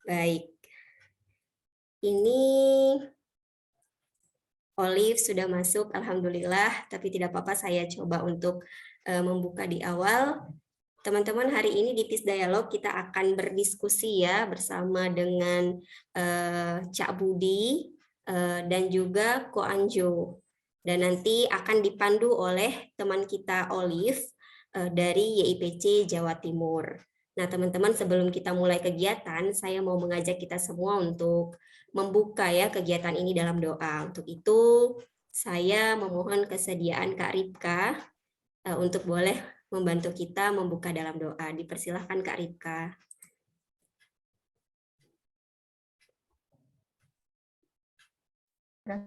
Baik, ini Olive sudah masuk, alhamdulillah, tapi tidak apa-apa saya coba untuk membuka di awal. Teman-teman, hari ini di Peace Dialog kita akan berdiskusi ya bersama dengan Cak Budi dan juga Ko Anjo. Dan nanti akan dipandu oleh teman kita Olive dari YIPC Jawa Timur. Nah, teman-teman, sebelum kita mulai kegiatan, saya mau mengajak kita semua untuk membuka ya kegiatan ini dalam doa. Untuk itu, saya memohon kesediaan Kak Ripka untuk boleh membantu kita membuka dalam doa. Dipersilahkan Kak Ripka.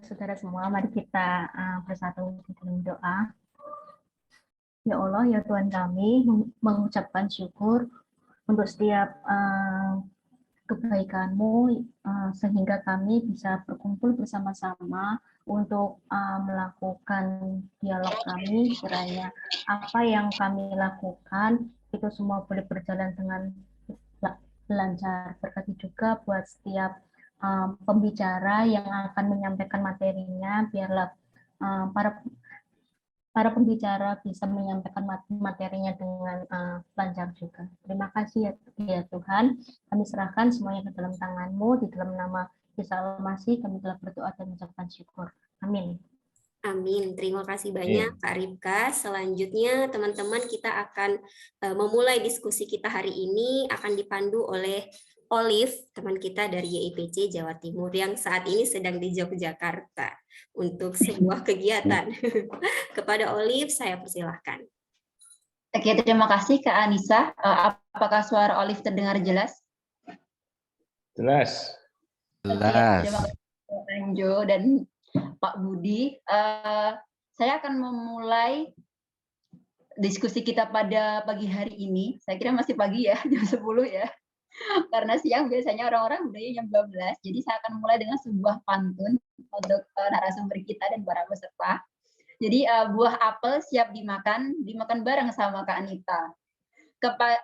Saudara semua, mari kita bersatu di dalam doa. Ya Allah, ya Tuhan kami, mengucapkan syukur untuk setiap kebaikan-Mu sehingga kami bisa berkumpul bersama-sama untuk melakukan dialog kami. Kiranya apa yang kami lakukan itu semua boleh berjalan dengan lancar. Berkati juga buat setiap pembicara yang akan menyampaikan materinya, biarlah para pembicara bisa menyampaikan materinya dengan lancar juga. Terima kasih ya Tuhan. Kami serahkan semuanya ke dalam tangan-Mu, di dalam nama Yesus Al-Masih kami telah berdoa dan mengucapkan syukur. Amin. Amin. Terima kasih banyak Kak Ripka. Selanjutnya teman-teman kita akan memulai diskusi kita hari ini akan dipandu oleh Olive, teman kita dari YIPC Jawa Timur yang saat ini sedang di Yogyakarta untuk sebuah kegiatan. Kepada Olive saya persilahkan. Oke, terima kasih Kak Anissa. Apakah suara Olive terdengar jelas? Jelas. Jelas. Terima kasih Pak Anjo dan Pak Budi. Saya akan memulai diskusi kita pada pagi hari ini. Saya kira masih pagi ya, jam 10 ya. Karena siang biasanya orang-orang budaya jam 12. Jadi saya akan mulai dengan sebuah pantun untuk narasumber kita dan para peserta. Jadi buah apel siap dimakan bareng sama Kak Anita.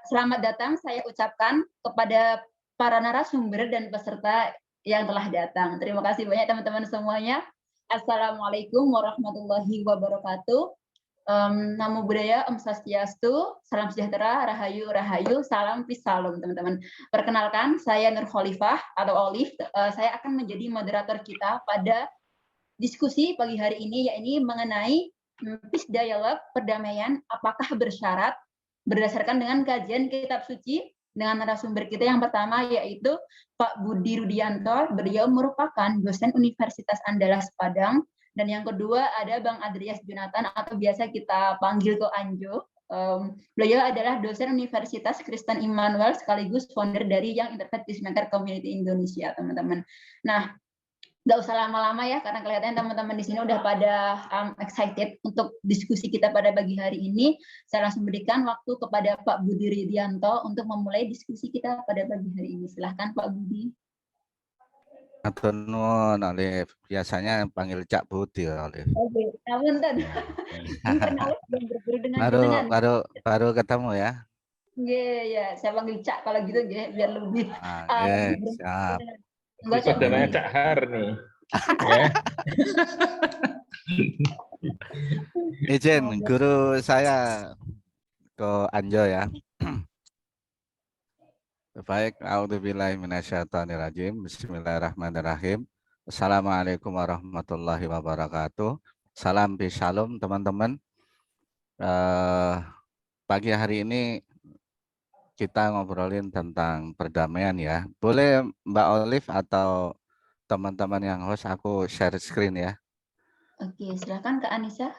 Selamat datang saya ucapkan kepada para narasumber dan peserta yang telah datang. Terima kasih banyak teman-teman semuanya. Assalamualaikum warahmatullahi wabarakatuh. Namo Buddhaya, Om Swastiastu, salam sejahtera, rahayu, rahayu, salam peace, salam teman-teman. Perkenalkan, saya Nur Khalifah atau Olive. Saya akan menjadi moderator kita pada diskusi pagi hari ini, yaitu mengenai Peace Dialog, perdamaian, apakah bersyarat, berdasarkan dengan kajian kitab suci dengan narasumber kita yang pertama yaitu Pak Budi Rudianto. Beliau merupakan dosen Universitas Andalas Padang, dan yang kedua ada Bang Adrias Jonathan atau biasa kita panggil Ko Anjo. Beliau adalah dosen Universitas Kristen Immanuel sekaligus founder dari Young Interfaith Peacemaker Community Indonesia, teman-teman. Nah, nggak usah lama-lama ya, karena kelihatannya teman-teman di sini udah pada excited untuk diskusi kita pada pagi hari ini. Saya langsung berikan waktu kepada Pak Budi Rudianto untuk memulai diskusi kita pada pagi hari ini. Silahkan Pak Budi. Atur nuwun, Olive. Biasanya panggil Cak Budi, Olive. Oke, punten. Baru ketemu ya. Iya, saya panggil Cak kalau gitu biar lebih. Siap. Bisa namanya Cak Har nih. Ya. Izin guru saya Ko Anjo ya. Baik, a'udzubillahi minasyaitonirrajim. Bismillahirrahmanirrahim. Assalamualaikum warahmatullahi wabarakatuh. Salam shalom teman-teman. Pagi hari ini kita ngobrolin tentang perdamaian ya. Boleh Mbak Olive atau teman-teman yang host aku share screen ya. Oke, silakan Kak Anissa.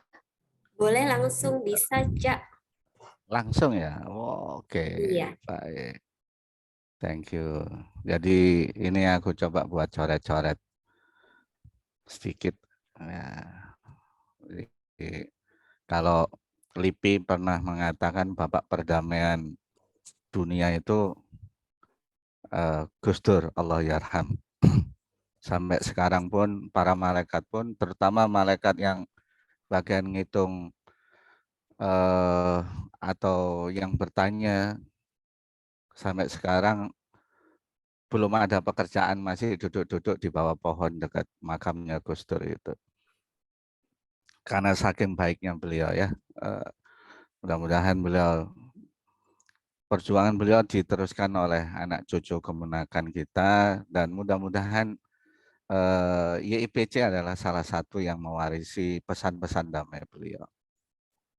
Boleh langsung bisa, Cak. Langsung ya. Oke. Iya. Baik. Thank you. Jadi ini aku coba buat coret-coret sedikit. Ya. Kalau LIPI pernah mengatakan Bapak Perdamaian Dunia itu Gus Dur, Allah yarham. Sampai sekarang pun para malaikat pun, terutama malaikat yang bagian ngitung atau yang bertanya, sampai sekarang belum ada pekerjaan, masih duduk-duduk di bawah pohon dekat makamnya Gus Dur itu. Karena saking baiknya beliau ya, mudah-mudahan perjuangan beliau diteruskan oleh anak cucu kemenakan kita, dan mudah-mudahan YIPC adalah salah satu yang mewarisi pesan-pesan damai beliau.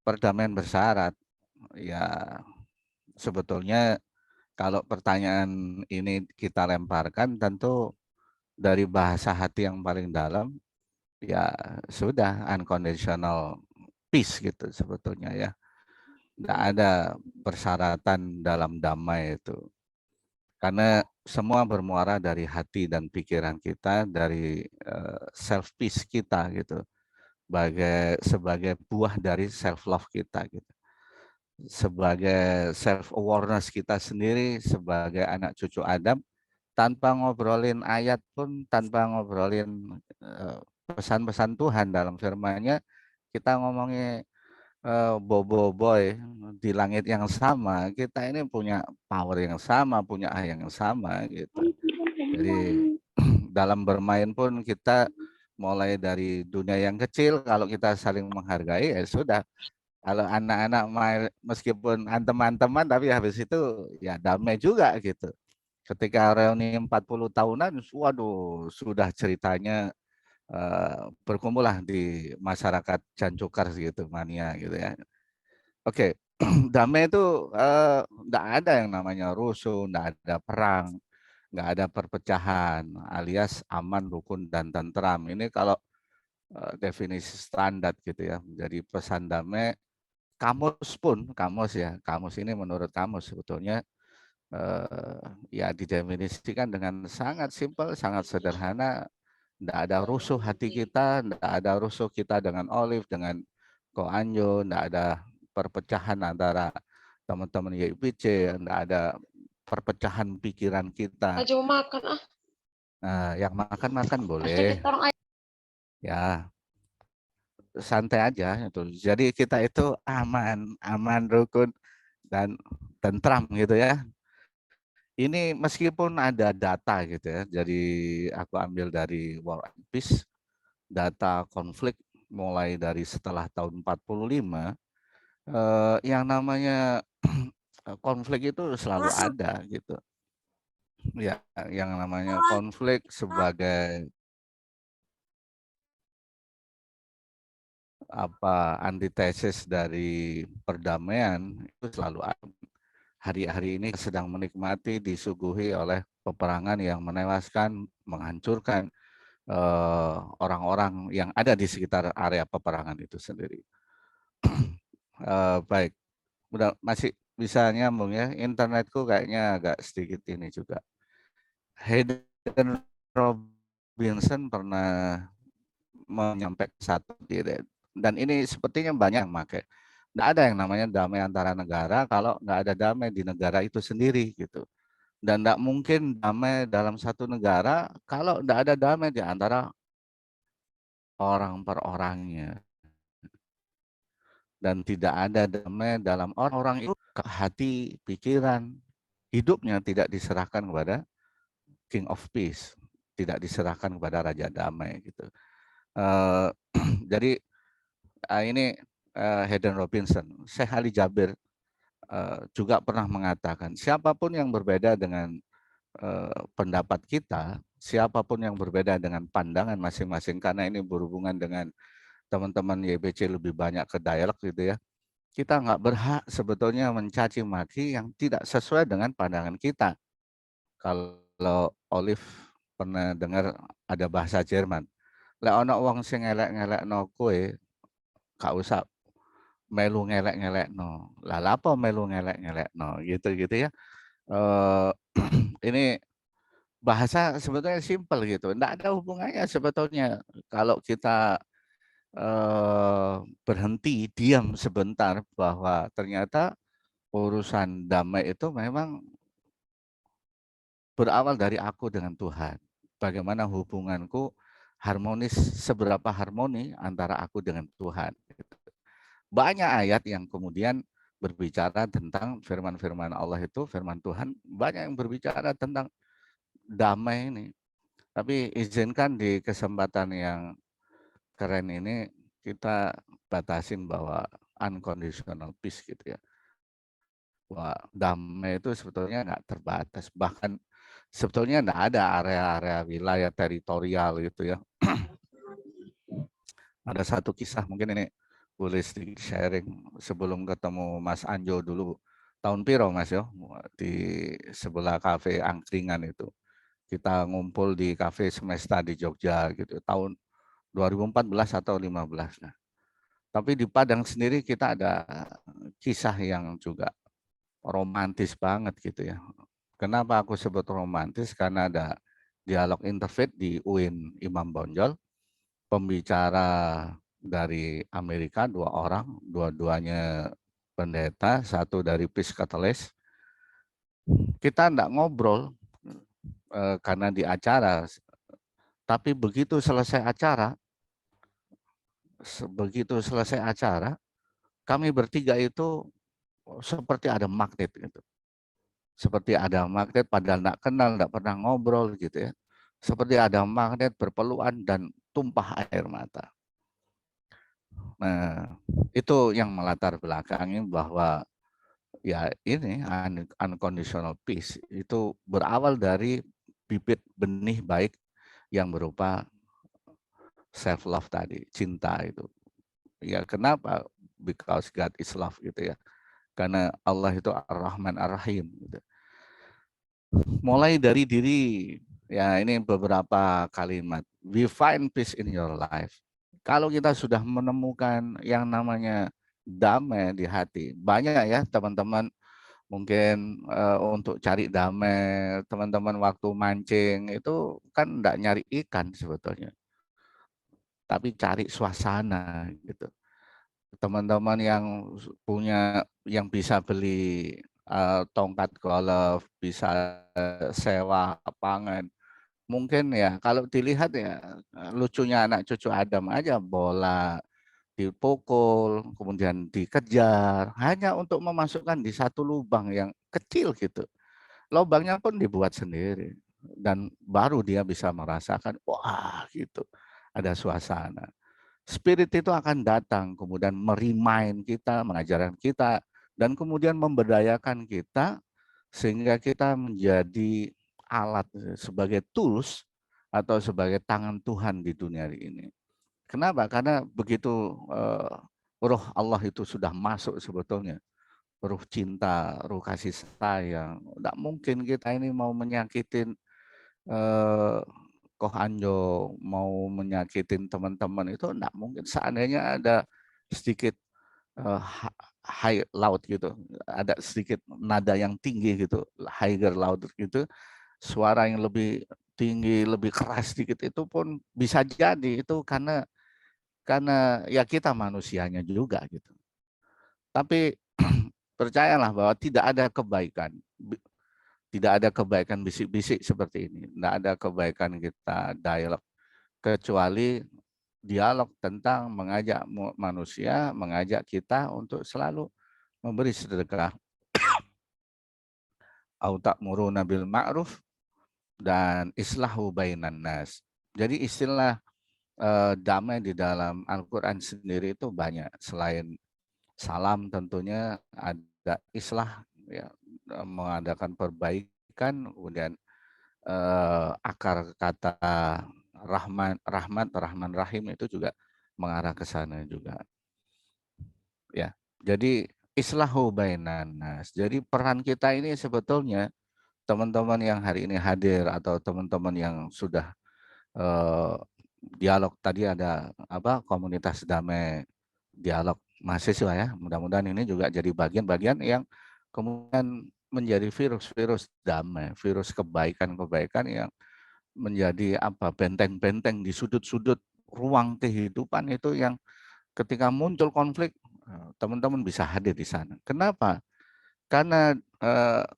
Perdamaian bersyarat, ya sebetulnya kalau pertanyaan ini kita lemparkan, tentu dari bahasa hati yang paling dalam, ya sudah unconditional peace gitu sebetulnya ya. Tidak ada persyaratan dalam damai itu. Karena semua bermuara dari hati dan pikiran kita, dari self peace kita gitu. Sebagai buah dari self love kita gitu. Sebagai self awareness kita sendiri sebagai anak cucu Adam, tanpa ngobrolin ayat pun, tanpa ngobrolin pesan-pesan Tuhan dalam firman-Nya, kita ngomongin Bobo Boy di langit yang sama, kita ini punya power yang sama, punya ayat yang sama gitu. Jadi dalam bermain pun kita mulai dari dunia yang kecil, kalau kita saling menghargai ya sudah. Kalau anak-anak main meskipun antem-anteman, tapi habis itu ya damai juga gitu. Ketika reuni 40 tahunan, waduh, sudah ceritanya berkumpullah di masyarakat Jancukar gitu, mania gitu ya. Oke, damai itu enggak ada yang namanya rusuh, enggak ada perang, enggak ada perpecahan, alias aman, rukun, dan tentram. Ini kalau definisi standar gitu ya. Jadi pesan damai, kamus pun, kamus ini menurut kamus sebetulnya ya didefinisikan dengan sangat simpel, sangat sederhana. Tidak ada rusuh hati kita, tidak ada rusuh kita dengan Olive, dengan Ko Anjo, tidak ada perpecahan antara teman-teman YIPC, tidak ada perpecahan pikiran kita. Aja mau makan ah. Nah, yang makan boleh. Ya, santai aja itu. Jadi kita itu aman, rukun, dan tentram gitu ya. Ini meskipun ada data gitu ya, jadi aku ambil dari War and Peace, data konflik mulai dari setelah tahun 45, yang namanya konflik itu selalu ada gitu. Ya, yang namanya konflik sebagai antitesis dari perdamaian itu selalu ada. Hari-hari ini sedang menikmati, disuguhi oleh peperangan yang menewaskan, menghancurkan orang-orang yang ada di sekitar area peperangan itu sendiri. Baik, udah masih bisa nyambung ya. Internetku kayaknya agak sedikit ini juga. Hayden Robinson pernah menyampaikan satu gitu, dan ini sepertinya banyak yang pakai. Nggak ada yang namanya damai antara negara kalau nggak ada damai di negara itu sendiri gitu. Dan nggak mungkin damai dalam satu negara kalau nggak ada damai di antara orang per orangnya. Dan tidak ada damai dalam orang-orang itu, hati, pikiran, hidupnya tidak diserahkan kepada King of Peace, tidak diserahkan kepada Raja Damai gitu. Jadi ini Hayden Robinson, Syekh Ali Jabir juga pernah mengatakan, siapapun yang berbeda dengan pendapat kita, siapapun yang berbeda dengan pandangan masing-masing, karena ini berhubungan dengan teman-teman YBC lebih banyak ke dialog gitu ya, kita nggak berhak sebetulnya mencaci maki yang tidak sesuai dengan pandangan kita. Kalau Olive pernah dengar ada bahasa Jerman, lek ana wong sing ngelek-ngelekno kowe, gak usah melu ngelek-ngelekno. Lah apa melu ngelek-ngelekno gitu ya. Ini bahasa sebetulnya simpel gitu. Enggak ada hubungannya sebetulnya kalau kita berhenti diam sebentar bahwa ternyata urusan damai itu memang berawal dari aku dengan Tuhan. Bagaimana hubunganku harmonis, seberapa harmoni antara aku dengan Tuhan. Banyak ayat yang kemudian berbicara tentang firman-firman Allah itu, firman Tuhan, banyak yang berbicara tentang damai ini. Tapi izinkan di kesempatan yang keren ini kita batasin bahwa unconditional peace gitu ya. Bahwa damai itu sebetulnya nggak terbatas. Bahkan sebetulnya nggak ada area-area wilayah teritorial gitu ya. Ada satu kisah mungkin ini boleh sedikit sharing sebelum ketemu Mas Anjo dulu. Tahun piro Mas yo di sebelah kafe angkringan itu. Kita ngumpul di kafe Semesta di Jogja gitu tahun 2014 atau 15 lah. Tapi di Padang sendiri kita ada kisah yang juga romantis banget gitu ya. Kenapa aku sebut romantis? Karena ada dialog interfaith di UIN Imam Bonjol. Pembicara dari Amerika 2 orang, dua-duanya pendeta, satu dari Peace Catalyst. Kita enggak ngobrol karena di acara, tapi begitu selesai acara, kami bertiga itu seperti ada magnet gitu. Seperti ada magnet padahal enggak kenal, enggak pernah ngobrol gitu ya. Seperti ada magnet berpelukan dan tumpah air mata. Nah, itu yang melatar belakangi bahwa ya ini unconditional peace itu berawal dari bibit benih baik yang berupa self love tadi, cinta itu. Ya kenapa? Because God is love gitu ya. Karena Allah itu Ar-Rahman Ar-Rahim gitu. Mulai dari diri, ya ini beberapa kalimat. We find peace in your life. Kalau kita sudah menemukan yang namanya damai di hati, banyak ya teman-teman mungkin untuk cari damai, teman-teman waktu mancing itu kan enggak nyari ikan sebetulnya, tapi cari suasana gitu. Teman-teman yang punya, yang bisa beli tongkat golf, bisa sewa lapangan, mungkin ya kalau dilihat ya lucunya anak cucu Adam aja bola dipukul, kemudian dikejar, hanya untuk memasukkan di satu lubang yang kecil gitu. Lubangnya pun dibuat sendiri. Dan baru dia bisa merasakan, wah gitu, ada suasana. Spirit itu akan datang, kemudian merimain kita, mengajarkan kita, dan kemudian memberdayakan kita, sehingga kita menjadi alat sebagai tools atau sebagai tangan Tuhan di dunia ini. Kenapa? Karena begitu roh Allah itu sudah masuk sebetulnya, ruh cinta, ruh kasih sayang. Tidak mungkin kita ini mau menyakitin Koh Anjo, mau menyakitin teman-teman itu tidak mungkin. Seandainya ada sedikit high loud gitu, ada sedikit nada yang tinggi gitu, higher loud gitu, suara yang lebih tinggi, lebih keras sedikit itu pun bisa jadi itu karena ya kita manusianya juga gitu. Tapi percayalah bahwa tidak ada kebaikan. Tidak ada kebaikan bisik-bisik seperti ini. Tidak ada kebaikan kita dialog. Kecuali dialog tentang mengajak manusia, mengajak kita untuk selalu memberi sedekah. Au ta'muruna bil ma'ruf dan islahu bainan nas. Jadi istilah damai di dalam Al-Quran sendiri itu banyak. Selain salam tentunya ada islah, ya, mengadakan perbaikan, kemudian akar kata rahmat, rahman rahim itu juga mengarah ke sana juga. Ya, jadi islahu bainan nas. Jadi peran kita ini sebetulnya teman-teman yang hari ini hadir atau teman-teman yang sudah dialog tadi ada komunitas damai dialog mahasiswa ya. Mudah-mudahan ini juga jadi bagian-bagian yang kemudian menjadi virus-virus damai, virus kebaikan-kebaikan yang menjadi benteng-benteng di sudut-sudut ruang kehidupan itu yang ketika muncul konflik teman-teman bisa hadir di sana. Kenapa? Karena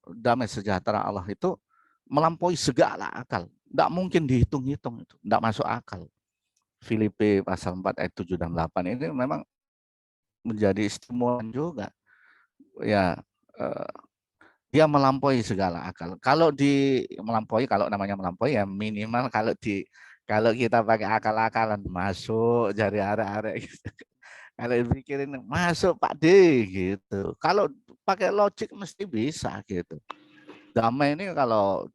damai sejahtera Allah itu melampaui segala akal. Tidak mungkin dihitung-hitung itu, tidak masuk akal. Filipi pasal 4 ayat 7 dan 8 ini memang menjadi stimulan juga. Ya, dia melampaui segala akal. Kalau melampaui, kalau namanya melampaui ya minimal kalau kita pakai akal-akalan masuk jari arek-arek gitu. Kalau dipikirin masuk Pak D gitu. Kalau pakai logik mesti bisa gitu. Damai ini kalau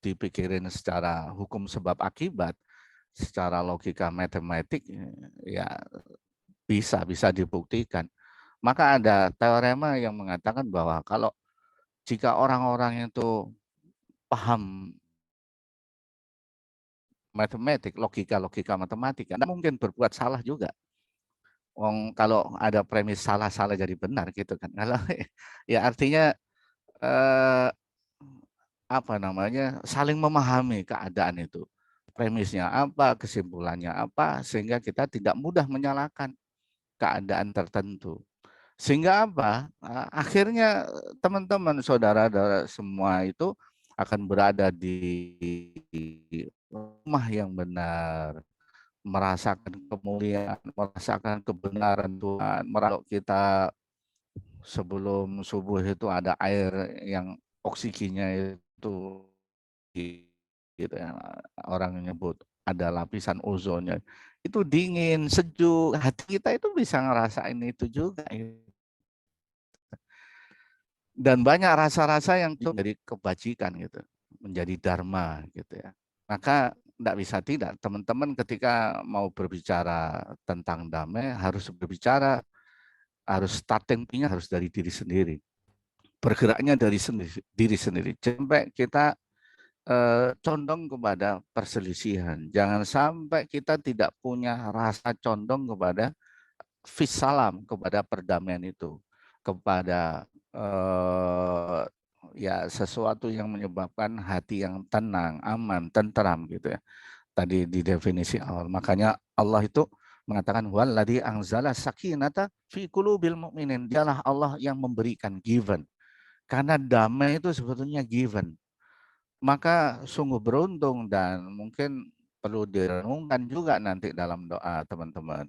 dipikirin secara hukum sebab akibat, secara logika matematik ya bisa dibuktikan. Maka ada teorema yang mengatakan bahwa kalau jika orang-orang itu paham matematik, logika matematika, tidak mungkin berbuat salah juga. Kalau ada premis salah-salah jadi benar gitu kan. Kalau ya artinya apa namanya saling memahami keadaan itu. Premisnya apa, kesimpulannya apa, sehingga kita tidak mudah menyalahkan keadaan tertentu. Sehingga apa? Akhirnya teman-teman, saudara-saudara semua itu akan berada di rumah yang benar, merasakan kemuliaan, merasakan kebenaran Tuhan. Kalau kita sebelum subuh itu ada air yang oksigennya itu gitu ya, orang nyebut ada lapisan ozonnya. Itu dingin, sejuk, hati kita itu bisa ngerasain itu juga. Dan banyak rasa-rasa yang menjadi kebajikan gitu, menjadi dharma gitu ya. Maka tidak bisa tidak, teman-teman ketika mau berbicara tentang damai harus berbicara, harus starting point-nya harus dari diri sendiri. Bergeraknya dari diri sendiri. Sampai kita condong kepada perselisihan. Jangan sampai kita tidak punya rasa condong kepada fissalam, kepada perdamaian itu, kepada ya sesuatu yang menyebabkan hati yang tenang, aman, tentram gitu ya. Tadi di definisi awal. Makanya Allah itu mengatakan waladzi anzala sakinata fi qulubil mu'minin. Dialah Allah yang memberikan, given. Karena damai itu sebetulnya given. Maka sungguh beruntung dan mungkin perlu direnungkan juga nanti dalam doa teman-teman.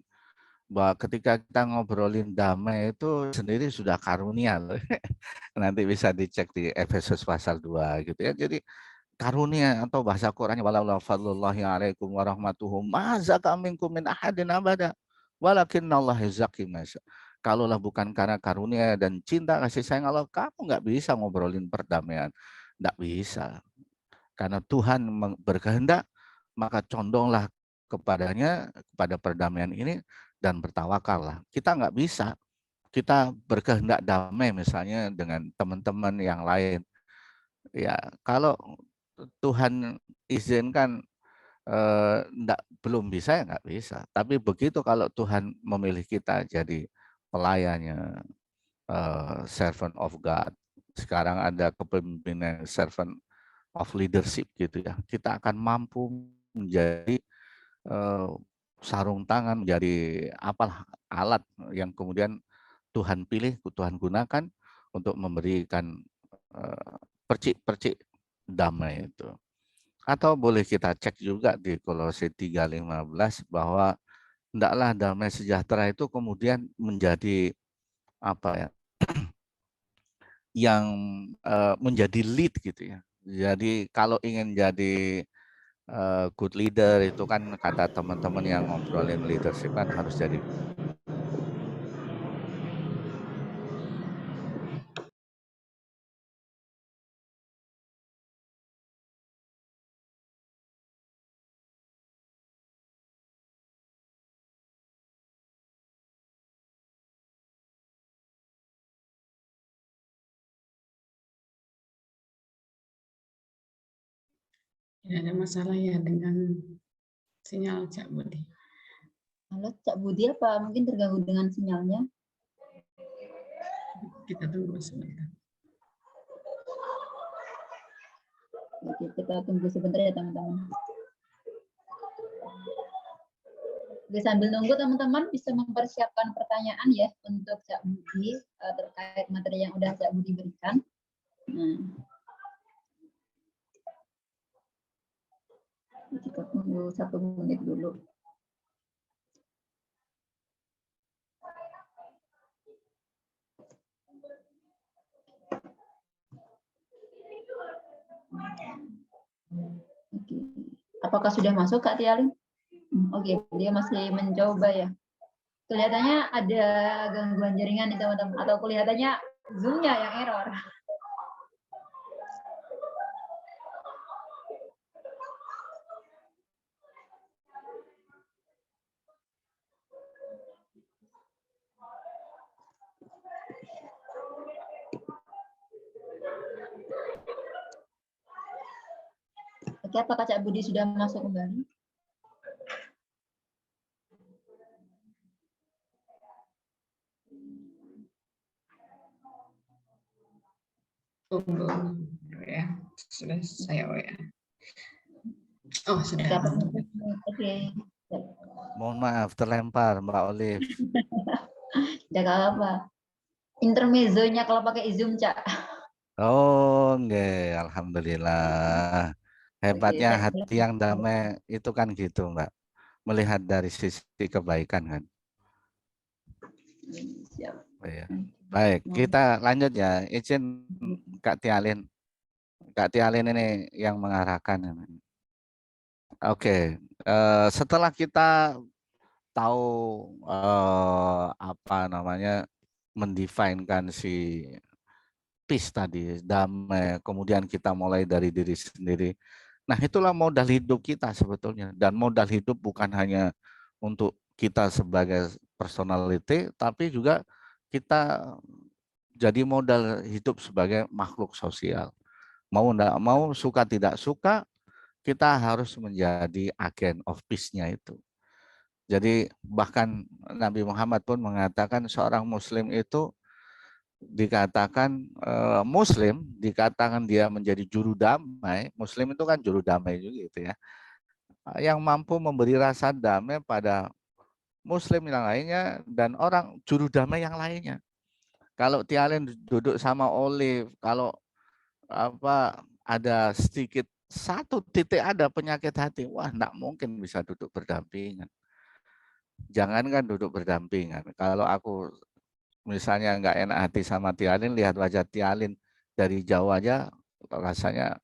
Bahwa ketika kita ngobrolin damai itu sendiri sudah karunia loh. Nanti bisa dicek di Efesus pasal 2 gitu ya. Jadi karunia atau bahasa Qur'annya walaula fadlullahi alaikum warahmatuhu ma zaka minkum min ahadin abada walakinnallaha yazki man yasha. Kalaulah bukan karena karunia dan cinta kasih sayang Allah, kamu nggak bisa ngobrolin perdamaian. Nggak bisa. Karena Tuhan berkehendak, maka condonglah kepadanya, kepada perdamaian ini, dan bertawakallah. Kita nggak bisa, kita berkehendak damai misalnya dengan teman-teman yang lain. Ya, kalau Tuhan izinkan belum bisa ya nggak bisa. Tapi begitu kalau Tuhan memilih kita jadi pelayannya, servant of God. Sekarang ada kepemimpinan servant of leadership gitu ya. Kita akan mampu menjadi sarung tangan, menjadi apalah alat yang kemudian Tuhan pilih, Tuhan gunakan untuk memberikan percik-percik damai itu. Atau boleh kita cek juga di Kolose 3:15 bahwa hendaklah damai sejahtera itu kemudian menjadi apa ya? Yang menjadi lead gitu ya. Jadi kalau ingin jadi good leader itu kan kata teman-teman yang ngobrolin leadership kan harus jadi Tidak ada masalah ya dengan sinyal Cak Budi. Halo Cak Budi, apa mungkin terganggu dengan sinyalnya? Kita tunggu sebentar. Oke, kita tunggu sebentar ya teman-teman. Oke, sambil nunggu teman-teman bisa mempersiapkan pertanyaan ya untuk Cak Budi terkait materi yang udah Cak Budi berikan. Nah, kita tunggu 1 menit dulu. Oke. Apakah sudah masuk Kak Tialin? Oke, dia masih mencoba ya. Kelihatannya ada gangguan jaringan nih teman-teman, atau kelihatannya Zoom-nya yang error. Oke, apakah Cak Budi sudah masuk kembali? Tunggu ya, sudah saya WA. Oh, sudah. Oke. Mohon maaf terlempar Mbak Olive. Tidak apa-apa. Intermezzonya kalau pakai Zoom, Cak. Oh, enggak, alhamdulillah. Hebatnya Oke, hati yang damai itu kan gitu, Mbak. Melihat dari sisi kebaikan kan. siap. Iya. Baik, kita lanjut ya. Izin Kak Tialin. Kak Tialin ini yang mengarahkan. Oke, setelah kita tahu apa namanya mendefinkan si peace tadi, damai, kemudian kita mulai dari diri sendiri. Nah, itulah modal hidup kita sebetulnya. Dan modal hidup bukan hanya untuk kita sebagai personality, tapi juga kita jadi modal hidup sebagai makhluk sosial. Mau enggak mau, suka tidak suka, kita harus menjadi agen of peace-nya itu. Jadi bahkan Nabi Muhammad pun mengatakan seorang muslim itu dikatakan muslim, dikatakan dia menjadi juru damai. Muslim itu kan juru damai juga gitu ya. Yang mampu memberi rasa damai pada muslim yang lainnya dan orang juru damai yang lainnya. Kalau Tialin duduk sama Olive, kalau apa ada sedikit satu titik ada penyakit hati, wah enggak mungkin bisa duduk berdampingan. Jangankan duduk berdampingan. Kalau aku misalnya nggak enak hati sama Tialin, lihat wajah Tialin dari jauh aja rasanya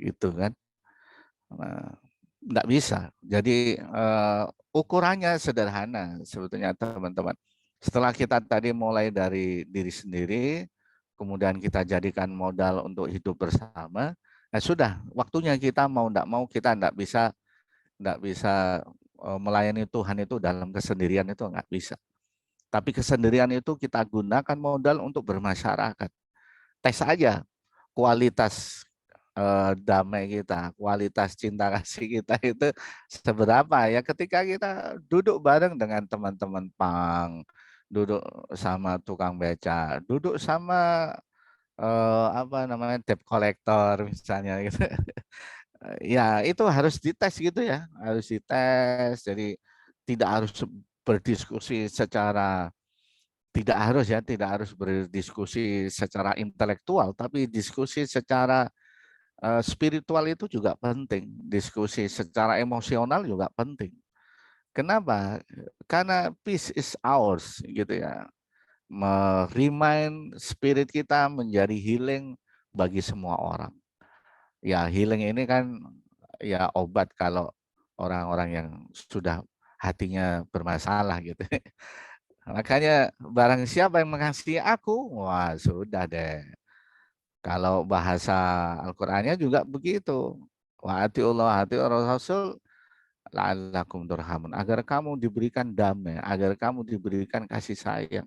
gitu kan. Nggak bisa. Jadi ukurannya sederhana sebetulnya teman-teman. Setelah kita tadi mulai dari diri sendiri, kemudian kita jadikan modal untuk hidup bersama, nah sudah waktunya kita mau nggak mau kita nggak bisa melayani Tuhan itu dalam kesendirian itu nggak bisa. Tapi kesendirian itu kita gunakan modal untuk bermasyarakat. Tes aja kualitas damai kita, kualitas cinta kasih kita itu seberapa ya ketika kita duduk bareng dengan teman-teman pang, duduk sama tukang beca, duduk sama apa namanya debt collector misalnya gitu. Ya itu harus dites gitu ya, harus dites. Jadi tidak harus berdiskusi secara tidak harus berdiskusi secara intelektual, tapi diskusi secara spiritual itu juga penting. Diskusi secara emosional juga penting. Kenapa? Karena peace is ours gitu ya. Remind spirit kita menjadi healing bagi semua orang. Ya healing ini kan ya obat kalau orang-orang yang sudah hatinya bermasalah gitu. Makanya barang siapa yang mengasihi aku, wah sudah deh. Kalau bahasa Al-Qur'annya juga begitu. Wa atiullah atiur rasul la'allakum turhamun. Agar kamu diberikan damai, agar kamu diberikan kasih sayang.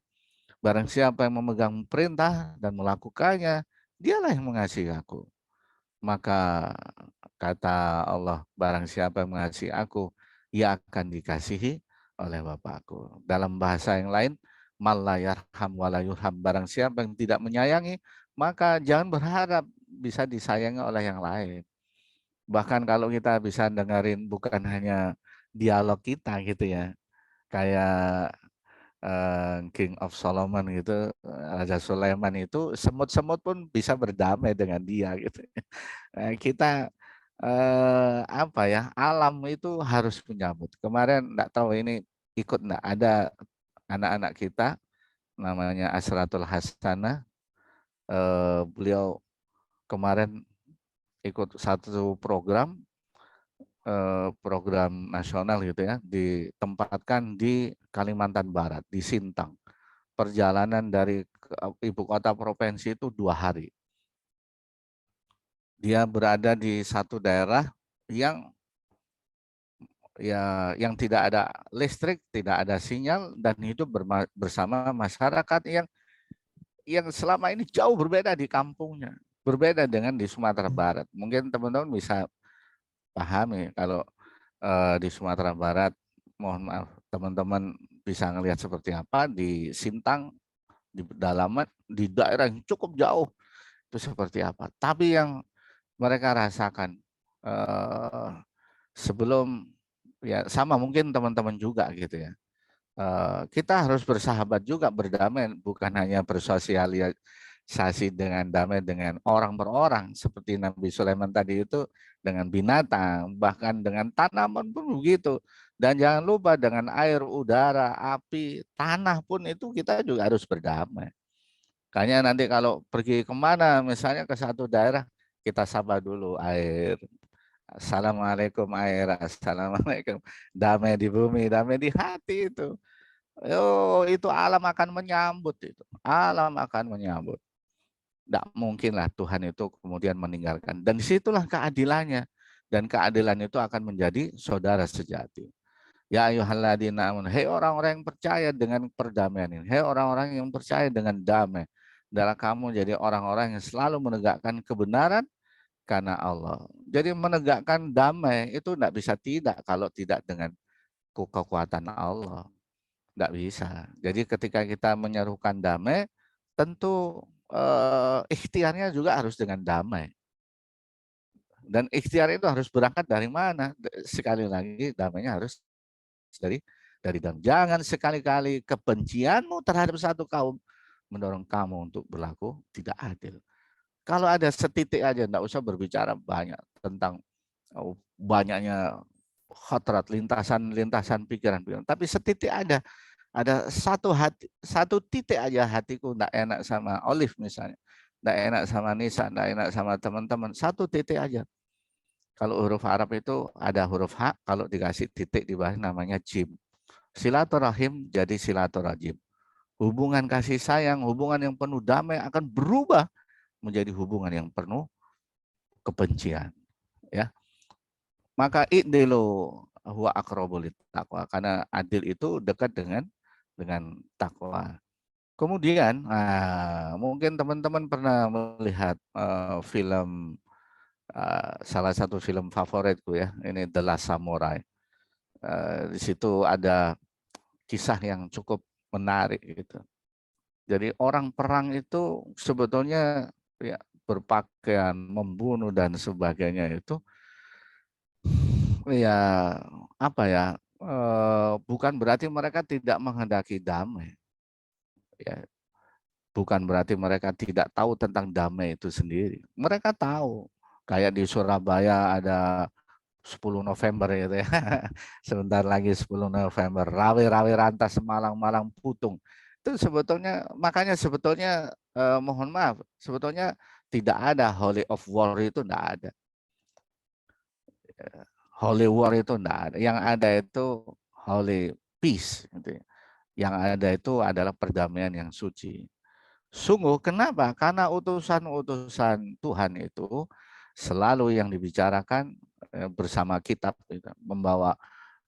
Barang siapa yang memegang perintah dan melakukannya, dialah yang mengasihi aku. Maka kata Allah, barang siapa yang mengasihi aku, ia akan dikasihi oleh Bapakku. Dalam bahasa yang lain, mal la yarham wa la yurham. Barang siapa yang tidak menyayangi, maka jangan berharap bisa disayangi oleh yang lain. Bahkan kalau kita bisa dengerin bukan hanya dialog kita gitu ya, kayak King of Solomon gitu, Raja Sulaiman itu semut-semut pun bisa berdamai dengan dia gitu. Kita apa ya, alam itu harus menyambut. Kemarin enggak tahu ini ikut enggak, ada anak-anak kita namanya Asratul Hasanah, beliau kemarin ikut satu program nasional gitu ya, ditempatkan di Kalimantan Barat, di Sintang. Perjalanan dari ibu kota provinsi itu 2 hari. Dia berada di satu daerah yang tidak ada listrik, tidak ada sinyal, dan hidup bersama masyarakat yang selama ini jauh berbeda di kampungnya, berbeda dengan di Sumatera Barat. Mungkin teman-teman bisa pahami kalau di Sumatera Barat, mohon maaf, teman-teman bisa ngelihat seperti apa di Sintang, di pedalaman, di daerah yang cukup jauh itu seperti apa. Tapi yang mereka rasakan sebelum, ya sama mungkin teman-teman juga gitu ya. Kita harus bersahabat juga, berdamai, bukan hanya bersosialisasi dengan damai dengan orang per orang seperti Nabi Sulaiman tadi itu, dengan binatang, bahkan dengan tanaman pun begitu. Dan jangan lupa dengan air, udara, api, tanah pun itu kita juga harus berdamai. Makanya nanti kalau pergi kemana, misalnya ke satu daerah, kita sapa dulu air. Assalamualaikum air, assalamualaikum. Damai di bumi, damai di hati itu. Oh, itu alam akan menyambut itu. Alam akan menyambut. Tidak mungkinlah Tuhan itu kemudian meninggalkan. Dan disitulah keadilannya. Dan keadilan itu akan menjadi saudara sejati. Ya ayyuhalladzina amanu, hei orang-orang yang percaya dengan perdamaian ini. Hei orang-orang yang percaya dengan damai. Adalah kamu jadi orang-orang yang selalu menegakkan kebenaran karena Allah. Jadi menegakkan damai itu tidak bisa tidak kalau tidak dengan kekuatan Allah. Tidak bisa. Jadi ketika kita menyerukan damai, tentu ikhtiarnya juga harus dengan damai. Dan ikhtiar itu harus berangkat dari mana? Sekali lagi damainya harus dari dalam. Jangan sekali-kali kebencianmu terhadap satu kaum mendorong kamu untuk berlaku tidak adil. Kalau ada setitik aja, enggak usah berbicara banyak tentang banyaknya khotrat, lintasan pikiran. Tapi setitik ada satu titik aja hatiku enggak enak sama Olive misalnya, enggak enak sama Nisa, enggak enak sama teman-teman. Satu titik aja. Kalau huruf Arab itu ada huruf H, kalau dikasih titik di bawah namanya jim. Silaturahim jadi silaturajim. Hubungan kasih sayang, hubungan yang penuh damai akan berubah menjadi hubungan yang penuh kebencian. Ya, maka i'dilu huwa aqrabu littaqwa, karena adil itu dekat dengan takwa. Kemudian, mungkin teman-teman pernah melihat film, salah satu film favoritku ya, ini The Last Samurai. Di situ ada kisah yang cukup menarik gitu. Jadi orang perang itu sebetulnya ya, berpakaian, membunuh dan sebagainya itu ya apa ya, bukan berarti mereka tidak menghendaki damai. Ya, bukan berarti mereka tidak tahu tentang damai itu sendiri. Mereka tahu. Kayak di Surabaya ada 10 November gitu ya. Sebentar lagi 10 November. Rawi-rawi rantas Malang-Malang putung. Itu sebetulnya, makanya sebetulnya mohon maaf, sebetulnya tidak ada Holy of War itu, tidak ada. Holy War itu tidak ada. Yang ada itu Holy Peace. Gitu. Yang ada itu adalah perdamaian yang suci. Sungguh, kenapa? Karena utusan-utusan Tuhan itu selalu yang dibicarakan bersama kitab, membawa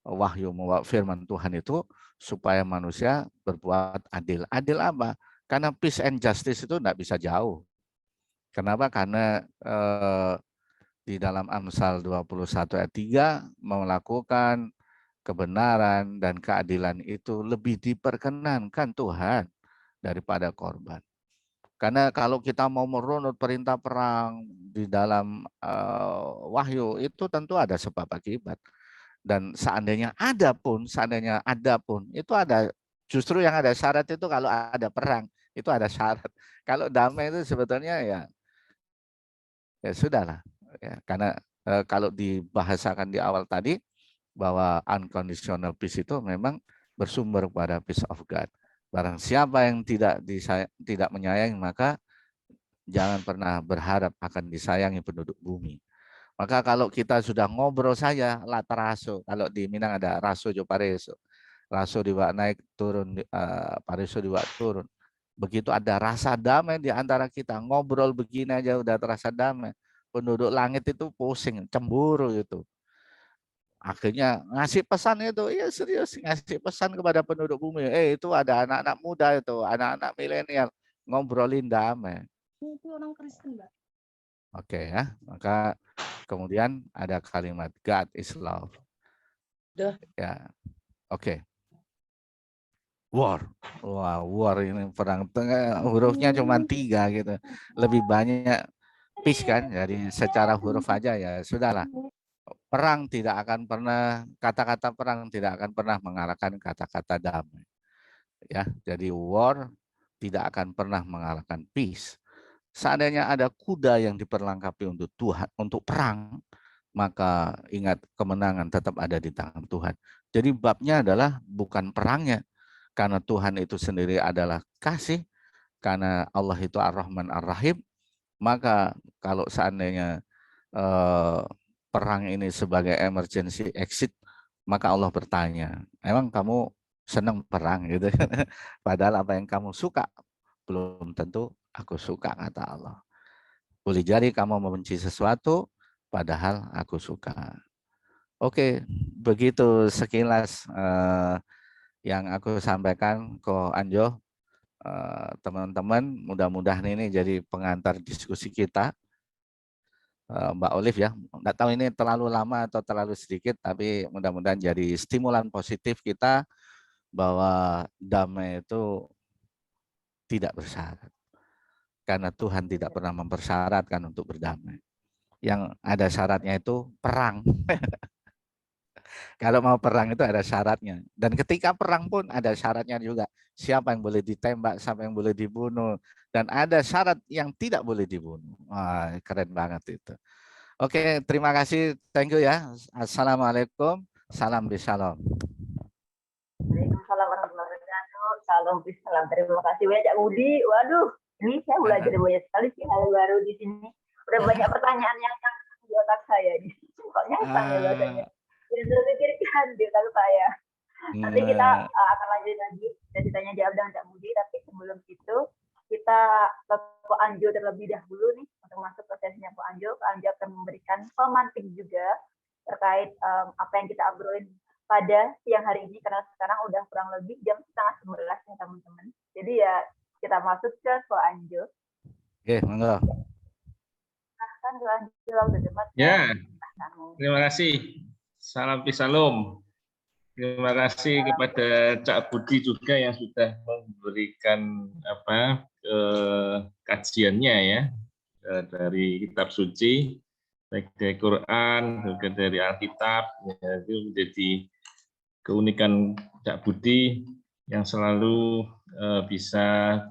wahyu, membawa firman Tuhan itu supaya manusia berbuat adil. Adil apa? Karena peace and justice itu tidak bisa jauh. Kenapa? Karena di dalam Amsal 21 ayat 3 melakukan kebenaran dan keadilan itu lebih diperkenankan Tuhan daripada korban. Karena kalau kita mau merunut perintah perang di dalam wahyu itu tentu ada sebab akibat. Dan seandainya ada pun itu ada, justru yang ada syarat itu kalau ada perang itu ada syarat. Kalau damai itu sebetulnya ya sudahlah. Ya, karena kalau dibahasakan di awal tadi bahwa unconditional peace itu memang bersumber pada peace of God. Barang siapa yang tidak menyayangi maka jangan pernah berharap akan disayangi penduduk bumi. Maka kalau kita sudah ngobrol saja latar raso, kalau di Minang ada raso jo pareso, raso dibawa naik turun, pareso dibawa turun. Begitu ada rasa damai di antara kita, ngobrol begini aja udah terasa damai. Penduduk langit itu pusing, cemburu itu. Akhirnya ngasih pesan itu, ya serius ngasih pesan kepada penduduk bumi. Itu ada anak-anak muda itu, anak-anak milenial ngobrolin damai. Itu orang Kristen, Mbak. Oke ya, maka kemudian ada kalimat God is love. Ya, oke. War, wah war ini perang tengah, hurufnya cuma 3 gitu. Lebih banyak peace kan, jadi secara huruf aja ya sudahlah. Perang tidak akan pernah, kata-kata perang tidak akan pernah mengalahkan kata-kata damai. Ya, jadi war tidak akan pernah mengalahkan peace. Seandainya ada kuda yang diperlengkapi untuk Tuhan, untuk perang, maka ingat kemenangan tetap ada di tangan Tuhan. Jadi babnya adalah bukan perangnya, karena Tuhan itu sendiri adalah kasih, karena Allah itu Ar-Rahman Ar-Rahim, maka kalau seandainya perang ini sebagai emergency exit, maka Allah bertanya, emang kamu senang perang gitu? Padahal apa yang kamu suka belum tentu aku suka, kata Allah. Boleh jadi kamu membenci sesuatu, padahal aku suka. Oke, begitu sekilas yang aku sampaikan ke Anjo. Teman-teman, mudah-mudahan ini jadi pengantar diskusi kita. Mbak Olive ya, nggak tahu ini terlalu lama atau terlalu sedikit, tapi mudah-mudahan jadi stimulan positif kita bahwa damai itu tidak bersyarat. Karena Tuhan tidak pernah mempersyaratkan untuk berdamai. Yang ada syaratnya itu perang. Kalau mau perang itu ada syaratnya. Dan ketika perang pun ada syaratnya juga. Siapa yang boleh ditembak, siapa yang boleh dibunuh. Dan ada syarat yang tidak boleh dibunuh. Wah, keren banget itu. Oke, terima kasih. Thank you ya. Assalamualaikum. Salam bisalam. Waalaikumsalam warahmatullahi wabarakatuh. Salam salam. Terima kasih banyak Cak Budi. Waduh, ini saya belajar banyak sekali sih hal baru di sini. Udah banyak pertanyaan yang di otak saya. Kok nyasar ya bahasanya. Jadi pikirkan di otak saya. Nanti kita akan lanjut lagi sesi tanya jawab dengan Cak Budi. Tapi sebelum itu kita ke Pak Anjo terlebih dahulu nih untuk masuk ke sesinya Pak Anjo. Pak Anjo akan memberikan pemantik juga terkait apa yang kita obrolin pada siang hari ini, karena sekarang udah kurang lebih jam 10:30 ya teman-teman. Jadi ya kita masuk ke Pak Anjo. Oke, monggo. Silahkan Pak Anjo, udah dapat. Ya, terima kasih. Salam Pisalum. Terima kasih kepada Cak Budi juga yang sudah memberikan kajiannya ya dari kitab suci, baik dari Quran, juga dari Alkitab. Ya, itu menjadi keunikan Cak Budi yang selalu bisa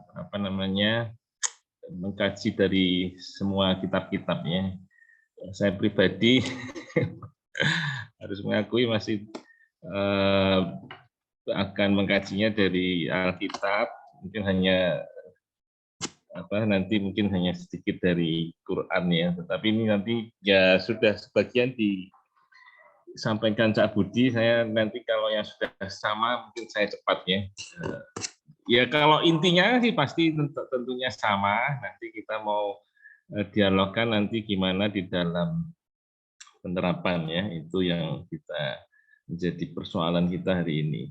mengkaji dari semua kitab-kitabnya. Saya pribadi harus mengakui masih akan mengkajinya dari Alkitab, mungkin hanya mungkin hanya sedikit dari Quran ya, tetapi ini nanti ya sudah sebagian disampaikan Cak Budi. Saya nanti kalau yang sudah sama mungkin saya cepat ya. Ya kalau intinya sih pasti tentunya sama. Nanti kita mau dialogkan nanti gimana di dalam penerapan ya, itu yang kita menjadi persoalan kita hari ini.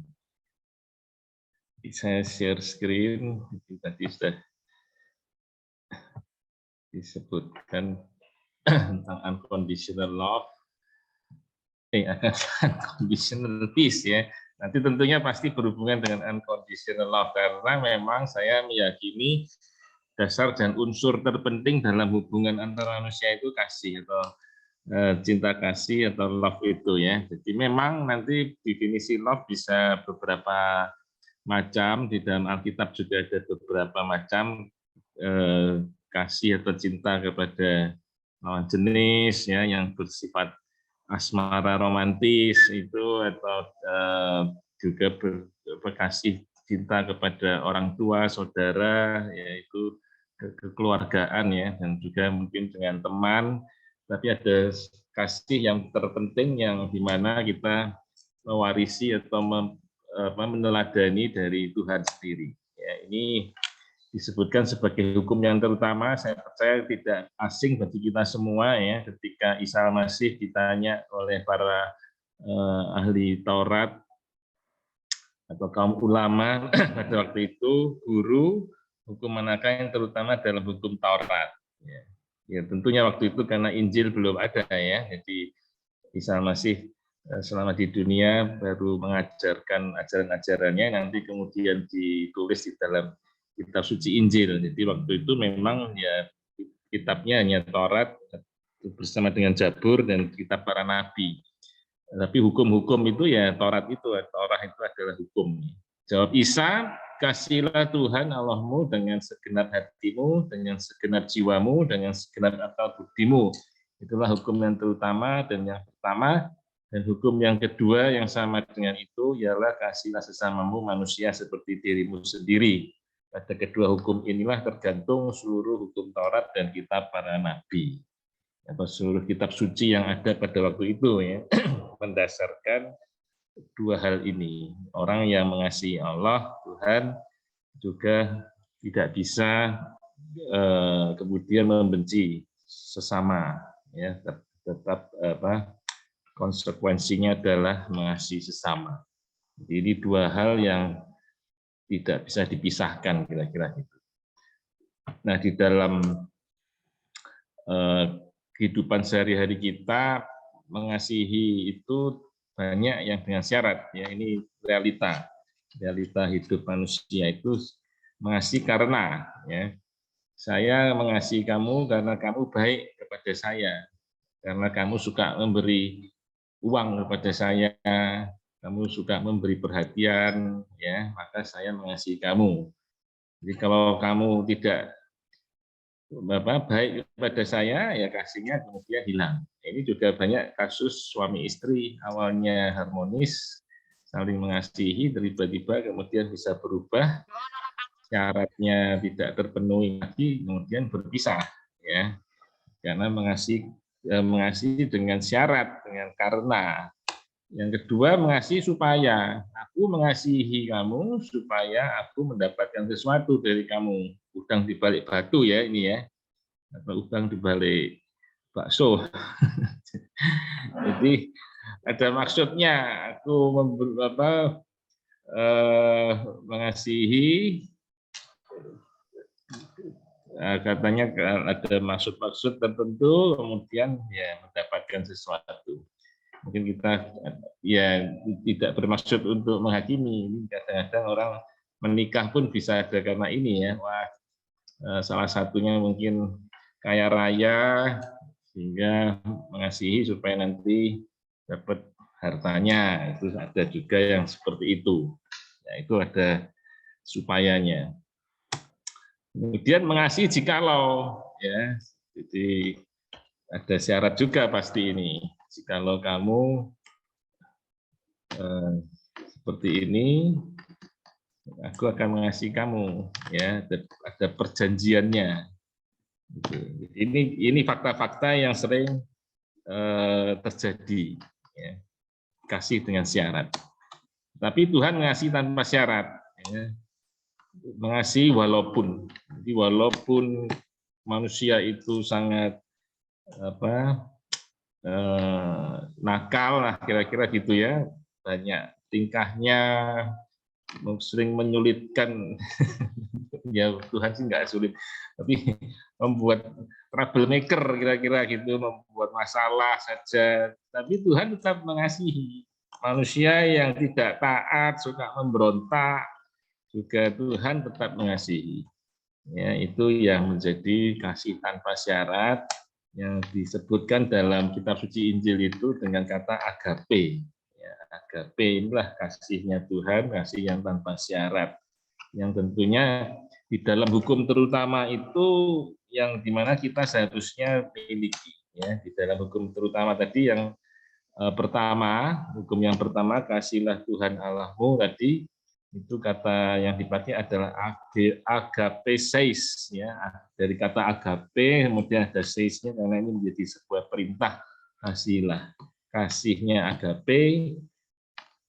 Saya share screen, tadi sudah disebutkan tentang unconditional love, unconditional peace ya. Nanti tentunya pasti berhubungan dengan unconditional love, karena memang saya meyakini dasar dan unsur terpenting dalam hubungan antara manusia itu kasih atau cinta kasih atau love itu ya. Jadi memang nanti definisi love bisa beberapa macam, di dalam Alkitab juga ada beberapa macam kasih atau cinta kepada lawan jenis ya, yang bersifat asmara romantis itu, atau juga berkasih cinta kepada orang tua, saudara, yaitu kekeluargaan ya, dan juga mungkin dengan teman, tapi ada kasih yang terpenting yang dimana kita mewarisi atau meneladani dari Tuhan sendiri. Ya, ini disebutkan sebagai hukum yang terutama. Saya percaya tidak asing bagi kita semua ya, ketika Isa Al-Masih ditanya oleh para ahli Taurat atau kaum ulama pada waktu itu, guru, hukum manakah yang terutama dalam hukum Taurat? Ya, tentunya waktu itu karena Injil belum ada ya, jadi Isa Al-Masih selama di dunia baru mengajarkan ajaran-ajarannya, nanti kemudian ditulis di dalam kitab suci Injil. Jadi waktu itu memang ya kitabnya hanya Taurat bersama dengan Zabur dan kitab para nabi. Tapi hukum-hukum itu ya Taurat itu adalah hukum. Jawab Isa, kasihlah Tuhan Allahmu dengan segenap hatimu, dengan segenap jiwamu, dengan segenap akal budimu. Itulah hukum yang terutama dan yang pertama. Dan hukum yang kedua yang sama dengan itu ialah kasihlah sesamamu manusia seperti dirimu sendiri. Pada kedua hukum inilah tergantung seluruh hukum Taurat dan kitab para nabi, atau seluruh kitab suci yang ada pada waktu itu ya, mendasarkan dua hal ini. Orang yang mengasihi Allah, Tuhan, juga tidak bisa kemudian membenci sesama ya, tetap konsekuensinya adalah mengasihi sesama. Jadi ini dua hal yang tidak bisa dipisahkan kira-kira gitu. Nah, di dalam kehidupan sehari-hari kita, mengasihi itu banyak yang dengan syarat ya, ini realita hidup manusia itu mengasihi karena ya, saya mengasihi kamu karena kamu baik kepada saya, karena kamu suka memberi uang kepada saya, kamu suka memberi perhatian ya, maka saya mengasihi kamu. Jadi kalau kamu tidak baik kepada saya, ya kasihnya kemudian hilang. Ini juga banyak kasus suami istri awalnya harmonis, saling mengasihi, tiba-tiba kemudian bisa berubah, syaratnya tidak terpenuhi lagi, kemudian berpisah, ya, karena mengasihi dengan syarat, dengan karena. Yang kedua, mengasihi supaya. Aku mengasihi kamu supaya aku mendapatkan sesuatu dari kamu. Udang di balik batu ya ini ya, atau udang di balik bakso. Jadi ada maksudnya. Aku mengasihi, katanya ada maksud-maksud tertentu, kemudian ya mendapatkan sesuatu. Mungkin kita ya tidak bermaksud untuk menghakimi. Kadang-kadang orang menikah pun bisa ada karena ini ya. Wah, salah satunya mungkin kaya raya sehingga mengasihi supaya nanti dapat hartanya. Itu ada juga yang seperti itu. Ya, itu ada supayanya. Kemudian mengasihi jikalau ya. Jadi ada syarat juga pasti ini. Jikalau kamu seperti ini, aku akan mengasihi kamu, ya. Ada perjanjiannya. Ini fakta-fakta yang sering terjadi, ya. Kasih dengan syarat. Tapi Tuhan mengasihi tanpa syarat, ya. Mengasihi walaupun, jadi walaupun manusia itu sangat nakal lah kira-kira gitu ya, banyak tingkahnya, sering menyulitkan. Ya Tuhan sih nggak sulit, tapi membuat troublemaker kira-kira gitu, membuat masalah saja. Tapi Tuhan tetap mengasihi manusia yang tidak taat, suka memberontak, juga Tuhan tetap mengasihi. Ya, itu yang menjadi kasih tanpa syarat, yang disebutkan dalam kitab suci Injil itu dengan kata agape. Ya, agape inilah kasihnya Tuhan, kasih yang tanpa syarat. Yang tentunya di dalam hukum terutama itu yang dimana kita seharusnya miliki. Ya, di dalam hukum terutama tadi yang pertama, hukum yang pertama, kasihlah Tuhan Allahmu tadi, itu kata yang dipakai adalah agape seis, ya, dari kata agape kemudian ada seisnya karena ini menjadi sebuah perintah kasihlah. Kasihnya agape,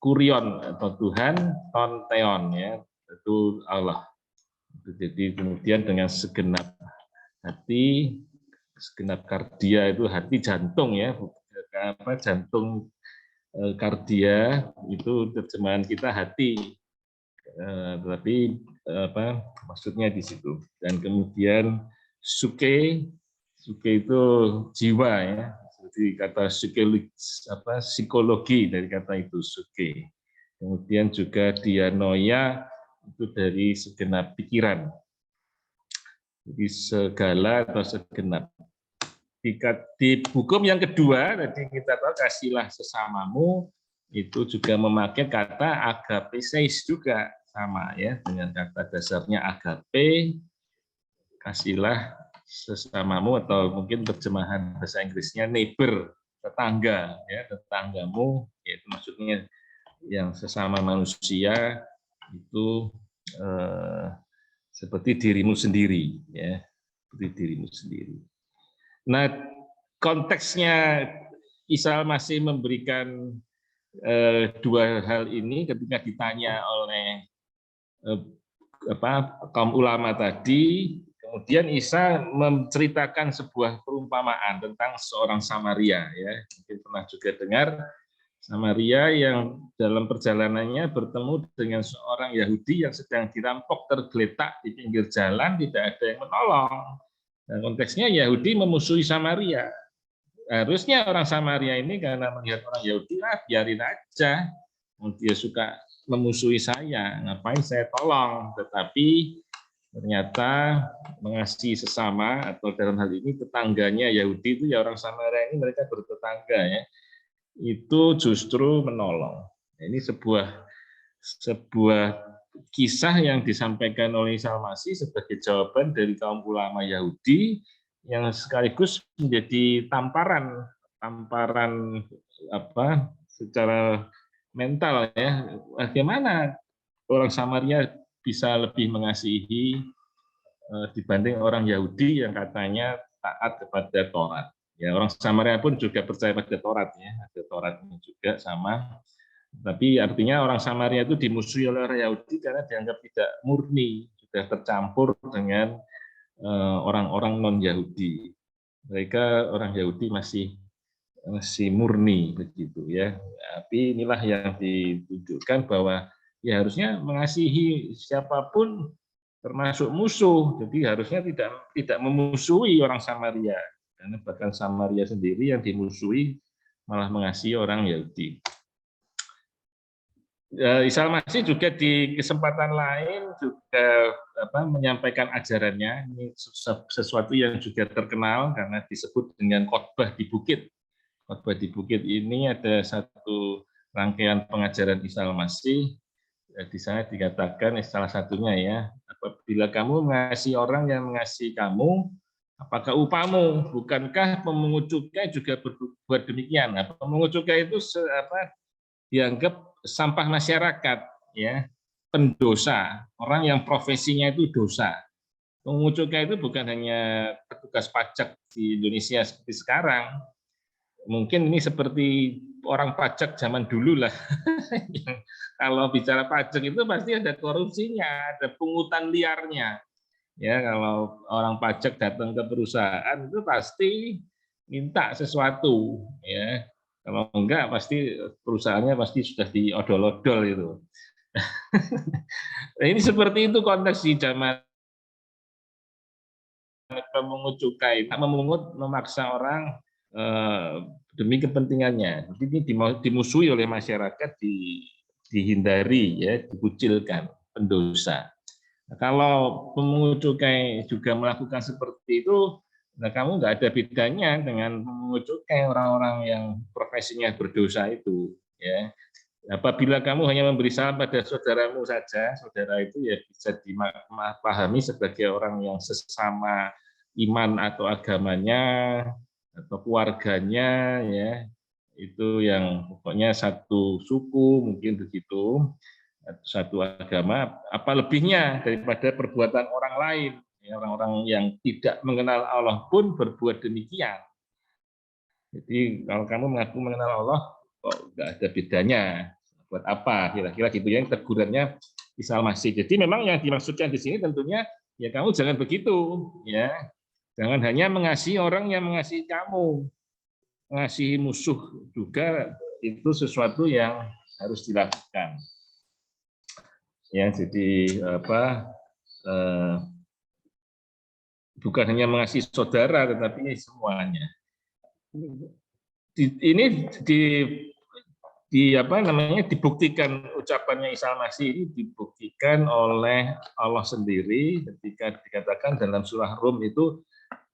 kurion atau Tuhan, tonteon, ya, itu Allah. Jadi kemudian dengan segenap hati, segenap kardia itu hati jantung, ya, apa jantung, kardia itu terjemahan kita hati. Tapi apa maksudnya di situ. Dan kemudian suke itu jiwa, ya, seperti kata psikologi dari kata itu suke. Kemudian juga dianoia itu dari segenap pikiran, jadi segala atau segenap. Di hukum yang kedua tadi kita tahu kasihlah sesamamu, itu juga memakai kata agape seis juga, sama, ya, dengan kata dasarnya agape, kasihlah sesamamu, atau mungkin terjemahan bahasa Inggrisnya neighbor, tetangga, ya, tetanggamu, yaitu maksudnya yang sesama manusia itu seperti dirimu sendiri, ya, seperti dirimu sendiri. Nah, konteksnya Isa masih memberikan dua hal ini ketika ditanya oleh kaum ulama tadi. Kemudian Isa menceritakan sebuah perumpamaan tentang seorang Samaria, ya, mungkin pernah juga dengar. Samaria yang dalam perjalanannya bertemu dengan seorang Yahudi yang sedang dirampok, tergeletak di pinggir jalan, tidak ada yang menolong. Nah, konteksnya Yahudi memusuhi Samaria. Harusnya orang Samaria ini karena melihat orang Yahudi, biarin aja. Dia suka memusuhi saya, ngapain saya tolong? Tetapi ternyata mengasihi sesama, atau dalam hal ini tetangganya Yahudi itu, ya, orang Samaria ini mereka bertetangga, ya, itu justru menolong. Ini sebuah kisah yang disampaikan oleh Isa Al-Masih sebagai jawaban dari kaum ulama Yahudi yang sekaligus menjadi tamparan apa secara mental, ya, bagaimana orang Samaria bisa lebih mengasihi dibanding orang Yahudi yang katanya taat kepada Taurat. Ya, orang Samaria pun juga percaya pada Taurat, ya, ada Tauratnya juga sama. Tapi artinya orang Samaria itu dimusuhi oleh orang Yahudi karena dianggap tidak murni, sudah tercampur dengan orang-orang non-Yahudi. Mereka orang Yahudi masih murni begitu, ya. Tapi inilah yang ditunjukkan bahwa, ya, harusnya mengasihi siapapun termasuk musuh. Jadi harusnya tidak memusuhi orang Samaria, karena bahkan Samaria sendiri yang dimusuhi malah mengasihi orang Yahudi. Isa Al-Masih juga di kesempatan lain juga menyampaikan ajarannya. Ini sesuatu yang juga terkenal karena disebut dengan khotbah di bukit. Khotbah di bukit ini ada satu rangkaian pengajaran Isa Al-Masih. Di sana dikatakan salah satunya, ya, apabila kamu mengasihi orang yang mengasihi kamu, apakah upahmu? Bukankah pemungut cukai juga berbuat demikian? Nah, pemungut cukai itu dianggap sampah masyarakat, ya, pendosa, orang yang profesinya itu dosa. Pemungut cukai itu bukan hanya petugas pajak di Indonesia seperti sekarang. Mungkin ini seperti orang pajak zaman dulu lah. Kalau bicara pajak itu pasti ada korupsinya, ada pungutan liarnya. Ya, kalau orang pajak datang ke perusahaan itu pasti minta sesuatu, ya. Kalau enggak pasti perusahaannya pasti sudah diodol-odol itu. Ini seperti itu konteks di zaman pemungut cukai, memungut, memaksa orang demi kepentingannya. Jadi ini dimusuhi oleh masyarakat, dihindari, ya, dikucilkan, pendosa. Nah, kalau pemungut cukai juga melakukan seperti itu, nah, kamu nggak ada bedanya dengan pemungut cukai, orang-orang yang profesinya berdosa itu, ya. Apabila kamu hanya memberi salam pada saudaramu saja, saudara itu, ya, bisa dipahami sebagai orang yang sesama iman atau agamanya atau keluarganya, ya, itu yang pokoknya satu suku mungkin begitu. satu agama, apa lebihnya daripada perbuatan orang lain. Orang-orang yang tidak mengenal Allah pun berbuat demikian. Jadi kalau kamu mengaku mengenal Allah, kok nggak ada bedanya? Buat apa? Kira-kira gitu ya, tegurannya Isa Al-Masih. Jadi memang yang dimaksudkan di sini tentunya ya kamu jangan begitu, ya. Jangan hanya mengasihi orang yang mengasihi kamu. Mengasihi musuh juga itu sesuatu yang harus dilakukan. Ya, jadi bukan hanya mengasihi saudara, tetapi semuanya. Ini dibuktikan ucapannya Isa Al-Masih ini dibuktikan oleh Allah sendiri ketika dikatakan dalam surah Rum itu,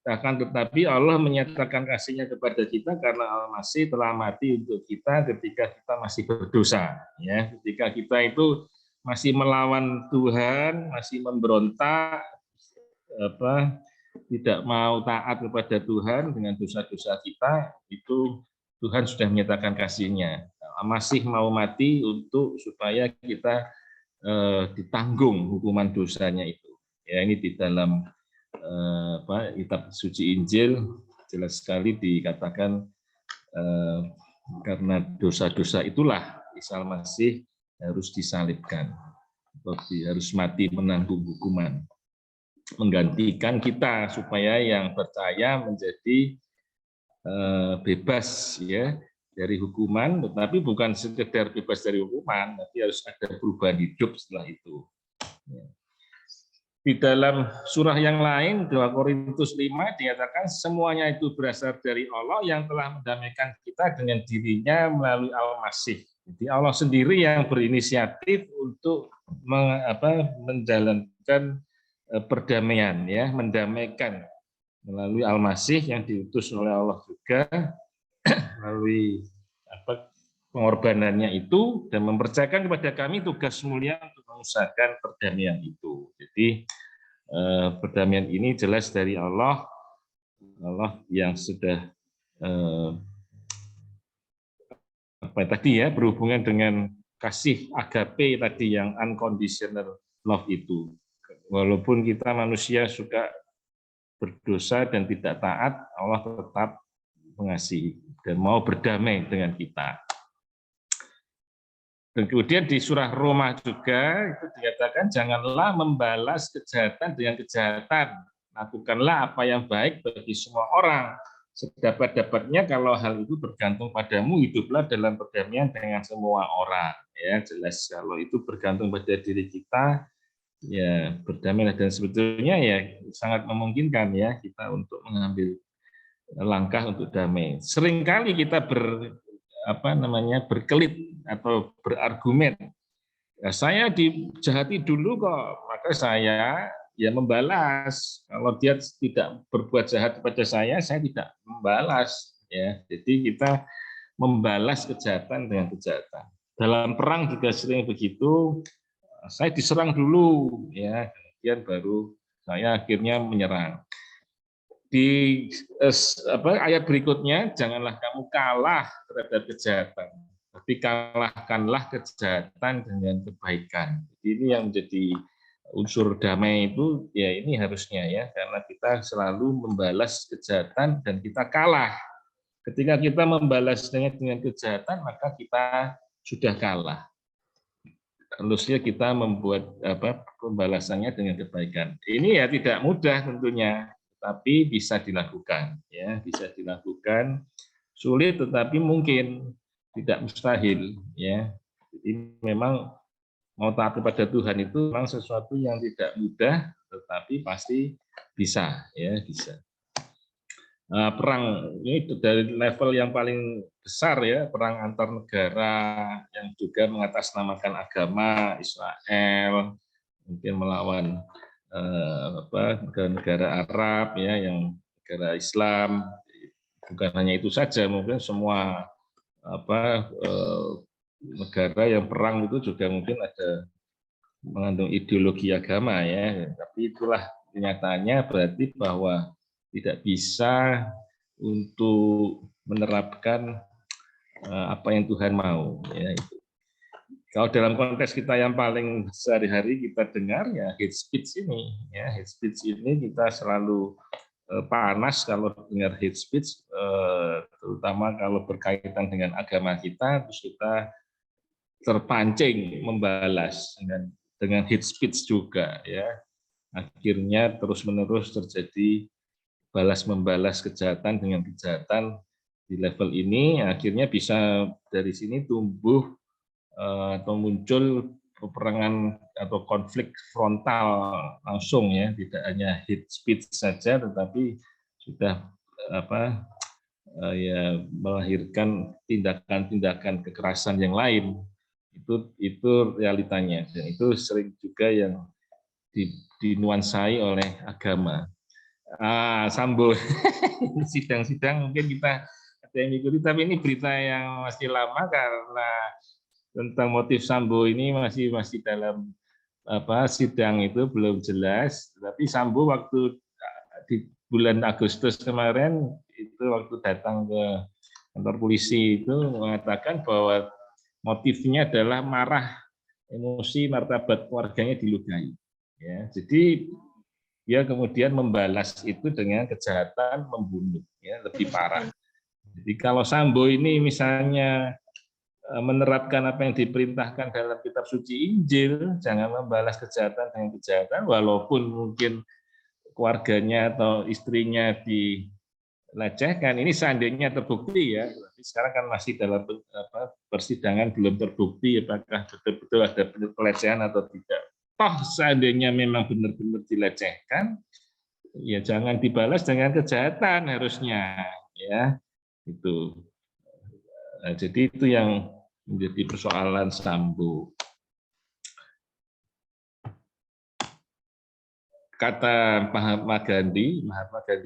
akan tetapi Allah menyatakan kasih-Nya kepada kita karena Al-Masih telah mati untuk kita ketika kita masih berdosa, ya. Ketika kita itu masih melawan Tuhan, masih memberontak, tidak mau taat kepada Tuhan dengan dosa-dosa kita, itu Tuhan sudah menyatakan kasih-Nya. Masih mau mati untuk supaya kita ditanggung hukuman dosanya itu. Ya, ini di dalam kitab suci Injil jelas sekali dikatakan karena dosa-dosa itulah Isa Al-Masih harus disalibkan, harus mati menanggung hukuman, menggantikan kita supaya yang percaya menjadi bebas, ya, dari hukuman, tetapi bukan sekedar bebas dari hukuman, tapi harus ada perubahan hidup setelah itu. Di dalam surah yang lain, 2 Korintus 5, dikatakan semuanya itu berasal dari Allah yang telah mendamaikan kita dengan dirinya melalui Al-Masih. Jadi Allah sendiri yang berinisiatif untuk menjalankan perdamaian, ya, mendamaikan melalui Al-Masih yang diutus oleh Allah juga, melalui pengorbanannya itu, dan mempercayakan kepada kami tugas mulia untuk mengusahakan perdamaian itu. Jadi perdamaian ini jelas dari Allah, Allah yang sudah berhubungan dengan kasih agape tadi, yang unconditional love itu. Walaupun kita manusia suka berdosa dan tidak taat, Allah tetap mengasihi dan mau berdamai dengan kita. Dan kemudian di surah Roma juga itu dikatakan janganlah membalas kejahatan dengan kejahatan, lakukanlah apa yang baik bagi semua orang sedapat-dapatnya. Kalau hal itu bergantung padamu, hiduplah dalam perdamaian dengan semua orang. Ya, jelas kalau itu bergantung pada diri kita, ya berdamailah. Dan sebetulnya ya sangat memungkinkan ya kita untuk mengambil langkah untuk damai. Seringkali kita berkelit atau berargumen, ya, saya dijahati dulu kok, maka saya ya membalas. Kalau dia tidak berbuat jahat kepada saya tidak membalas, ya. Jadi kita membalas kejahatan dengan kejahatan. Dalam perang juga sering begitu, saya diserang dulu, ya, kemudian baru saya akhirnya menyerang. Di ayat berikutnya, janganlah kamu kalah terhadap kejahatan, tapi kalahkanlah kejahatan dengan kebaikan. Jadi ini yang menjadi unsur damai itu, ya ini harusnya ya, karena kita selalu membalas kejahatan dan kita kalah. Ketika kita membalas dengan kejahatan, maka kita sudah kalah. Harusnya kita membuat pembalasannya dengan kebaikan. Ini ya tidak mudah tentunya, tapi bisa dilakukan, ya, bisa dilakukan. Sulit tetapi mungkin, tidak mustahil, ya. Jadi memang mau taat kepada Tuhan itu memang sesuatu yang tidak mudah, tetapi pasti bisa, ya, bisa. Perang ini dari level yang paling besar, ya, perang antar negara yang juga mengatasnamakan agama, Israel mungkin melawan negara Arab, ya, yang negara Islam. Bukan hanya itu saja, mungkin semua negara yang perang itu juga mungkin ada mengandung ideologi agama, ya. Tapi itulah kenyataannya, berarti bahwa tidak bisa untuk menerapkan apa yang Tuhan mau, ya. Kalau dalam konteks kita yang paling sehari-hari kita dengar ya hate speech ini, ya hate speech ini kita selalu panas kalau dengar hate speech, terutama kalau berkaitan dengan agama kita, terus kita terpancing membalas dengan hate speech juga, ya akhirnya terus-menerus terjadi balas membalas kejahatan dengan kejahatan di level ini, akhirnya bisa dari sini tumbuh atau muncul peperangan atau konflik frontal langsung, ya tidak hanya hate speech saja tetapi sudah ya melahirkan tindakan-tindakan kekerasan yang lain. Itu realitanya, dan itu sering juga yang dinuansai oleh agama. Sambo sidang-sidang mungkin kita ada yang ikuti, tapi ini berita yang masih lama karena tentang motif Sambo ini masih dalam sidang, itu belum jelas. Tapi Sambo waktu di bulan Agustus kemarin itu waktu datang ke kantor polisi itu mengatakan bahwa motifnya adalah marah, emosi, martabat keluarganya dilukai. Ya, jadi dia kemudian membalas itu dengan kejahatan membunuh, ya lebih parah. Jadi kalau Sambo ini misalnya menerapkan apa yang diperintahkan dalam kitab suci Injil, jangan membalas kejahatan dengan kejahatan, walaupun mungkin keluarganya atau istrinya dilecehkan. Ini seandainya terbukti, ya. Tapi sekarang kan masih dalam persidangan, belum terbukti apakah betul-betul ada pelecehan atau tidak. Toh seandainya memang benar-benar dilecehkan, ya jangan dibalas dengan kejahatan harusnya, ya itu. Nah, jadi itu yang menjadi persoalan Sambo. Kata Mahatma Gandhi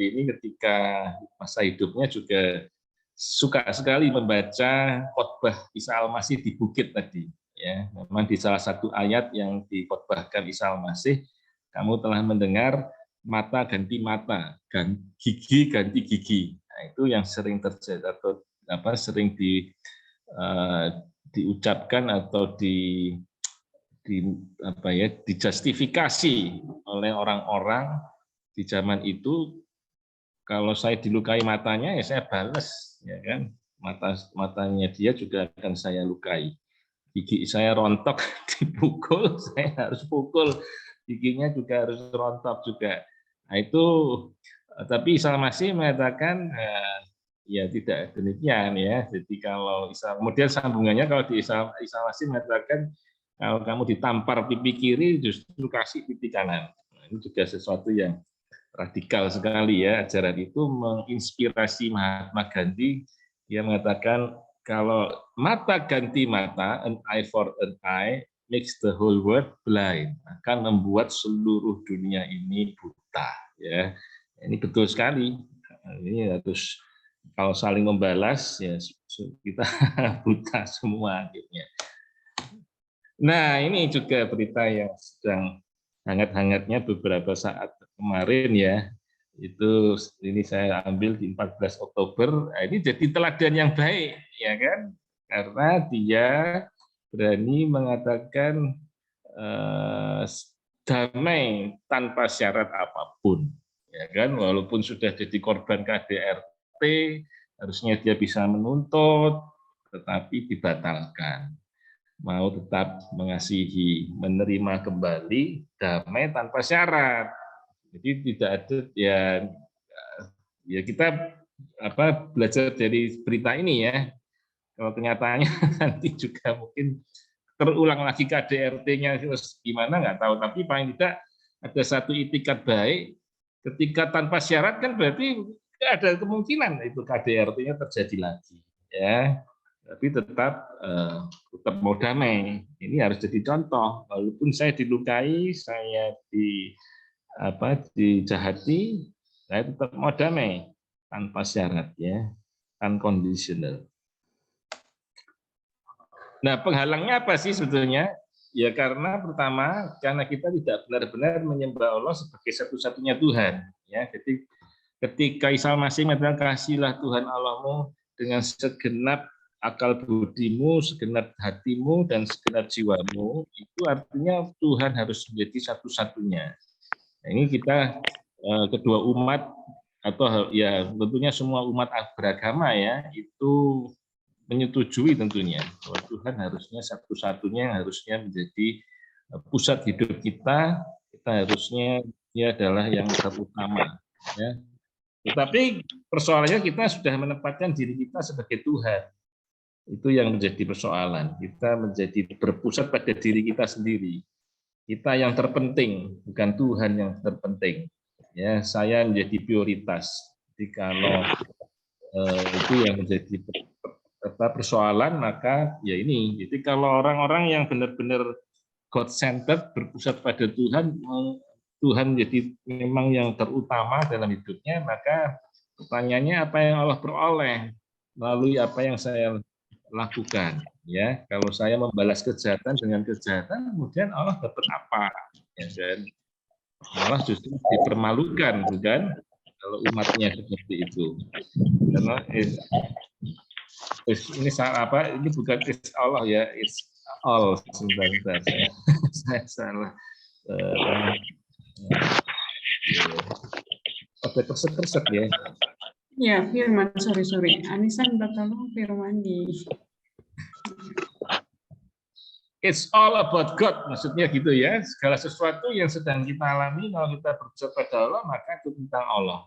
ini ketika masa hidupnya juga suka sekali membaca khotbah Isa Al-Masih di bukit tadi. Ya, memang di salah satu ayat yang dikhotbahkan Isa Al-Masih, kamu telah mendengar mata ganti mata, gigi ganti gigi. Nah, itu yang sering terjadi atau sering diucapkan atau dijustifikasi oleh orang-orang di zaman itu. Kalau saya dilukai matanya, ya saya balas, ya kan, matanya dia juga akan saya lukai. Gigi saya rontok dipukul, saya harus pukul, giginya juga harus rontok juga. Nah itu, tapi Isa Al-Masih mengatakan ya tidak demikian, ya. Jadi kalau kemudian sambungannya kalau di Isa Al-Masih mengatakan kalau kamu ditampar pipi kiri justru kasih pipi kanan. Nah, ini juga sesuatu yang radikal sekali, ya. Ajaran itu menginspirasi Mahatma Gandhi. Dia mengatakan kalau mata ganti mata, an eye for an eye makes the whole world blind, akan membuat seluruh dunia ini buta, ya. Ini betul sekali. Ini harus, kalau saling membalas, ya kita buta semua akhirnya. Nah, ini juga berita yang sedang hangat-hangatnya beberapa saat kemarin, ya. Itu ini saya ambil di 14 Oktober. Nah, ini jadi teladan yang baik, ya kan? Karena dia berani mengatakan damai tanpa syarat apapun, ya kan? Walaupun sudah jadi korban KDRT, harusnya dia bisa menuntut, tetapi dibatalkan. Mau tetap mengasihi, menerima kembali, damai tanpa syarat. Jadi tidak ada, ya kita belajar dari berita ini, ya. Kalau kenyataannya nanti juga mungkin terulang lagi KDRT-nya gimana nggak tahu, tapi paling tidak ada satu itikat baik. Ketika tanpa syarat kan berarti ada kemungkinan itu KDRT-nya terjadi lagi, ya. Tapi tetap mau damai. Ini harus jadi contoh. Walaupun saya dilukai, saya dijahati, saya tetap mau damai tanpa syarat, ya, unconditional. Nah, penghalangnya apa sih sebetulnya? Ya karena pertama, karena kita tidak benar-benar menyembah Allah sebagai satu-satunya Tuhan, ya. Jadi ketika Isa Al-Masih mengatakan kasihlah Tuhan Allahmu dengan segenap akal budimu, segenap hatimu, dan segenap jiwamu, itu artinya Tuhan harus menjadi satu-satunya. Nah, ini kita kedua umat, atau ya tentunya semua umat beragama ya, itu menyetujui tentunya bahwa Tuhan harusnya satu-satunya yang harusnya menjadi pusat hidup kita. Kita harusnya dia adalah yang terutama. Ya. Tetapi persoalannya kita sudah menempatkan diri kita sebagai Tuhan. Itu yang menjadi persoalan. Kita menjadi berpusat pada diri kita sendiri. Kita yang terpenting, bukan Tuhan yang terpenting. Ya, saya menjadi prioritas. Jadi kalau itu yang menjadi persoalan, maka ya ini. Jadi kalau orang-orang yang benar-benar God-centered, berpusat pada Tuhan, Tuhan menjadi memang yang terutama dalam hidupnya, maka pertanyaannya apa yang Allah peroleh melalui apa yang saya lakukan. Ya, kalau saya membalas kejahatan dengan kejahatan, kemudian Allah dapat apa? Ya, dan malah justru dipermalukan, bukan? Kalau umatnya seperti itu. Karena ini apa? Ini bukan is Allah ya, it's all. Sebentar, saya salah. Oke, terset ya. Ya, Firman, sorry. Anissa minta tolong Firman di... It's all about God, maksudnya gitu ya. Segala sesuatu yang sedang kita alami, kalau kita berpusat pada Allah, maka itu tentang Allah.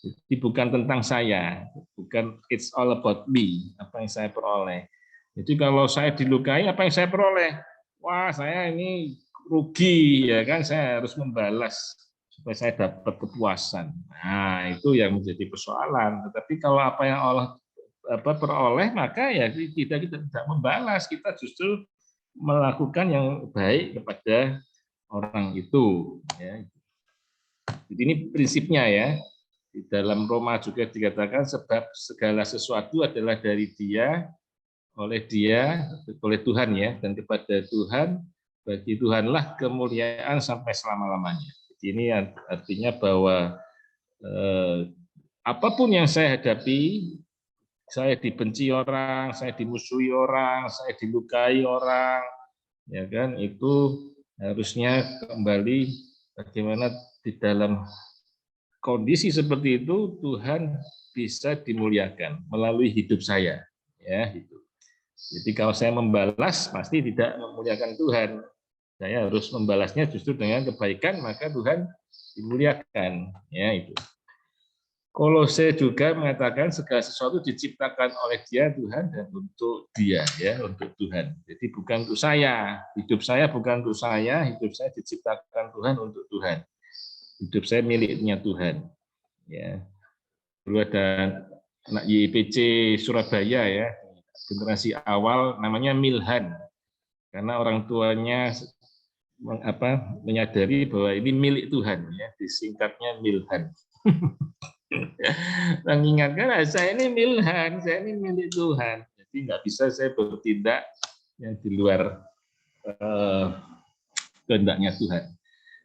Jadi bukan tentang saya, bukan it's all about me, apa yang saya peroleh. Jadi kalau saya dilukai, apa yang saya peroleh? Wah, saya ini rugi, ya kan? Saya harus membalas supaya saya dapat kepuasan. Nah, itu yang menjadi persoalan. Tetapi kalau apa yang Allah peroleh, maka ya kita tidak membalas, kita justru melakukan yang baik kepada orang itu. Ya. Jadi ini prinsipnya ya. Di dalam Roma juga dikatakan sebab segala sesuatu adalah dari Dia, oleh Tuhan ya, dan kepada Tuhan, bagi Tuhanlah kemuliaan sampai selama-lamanya. Ini artinya bahwa apapun yang saya hadapi, saya dibenci orang, saya dimusuhi orang, saya dilukai orang, ya kan, itu harusnya kembali bagaimana di dalam kondisi seperti itu Tuhan bisa dimuliakan melalui hidup saya, ya itu. Jadi kalau saya membalas pasti tidak memuliakan Tuhan. Saya harus membalasnya justru dengan kebaikan, maka Tuhan dimuliakan, ya itu. Kolose juga mengatakan segala sesuatu diciptakan oleh Dia, Tuhan, dan untuk Dia, ya, untuk Tuhan. Jadi bukan untuk saya, hidup saya bukan untuk saya, hidup saya diciptakan Tuhan untuk Tuhan. Hidup saya miliknya Tuhan. Ya. Dulu ada anak YPC Surabaya ya, generasi awal namanya Milhan, karena orang tuanya menyadari bahwa ini milik Tuhan, ya, disingkatnya Milhan. Mengingatkan saya ini Milhan, saya ini milik Tuhan, jadi nggak bisa saya bertindak yang di luar kehendaknya Tuhan.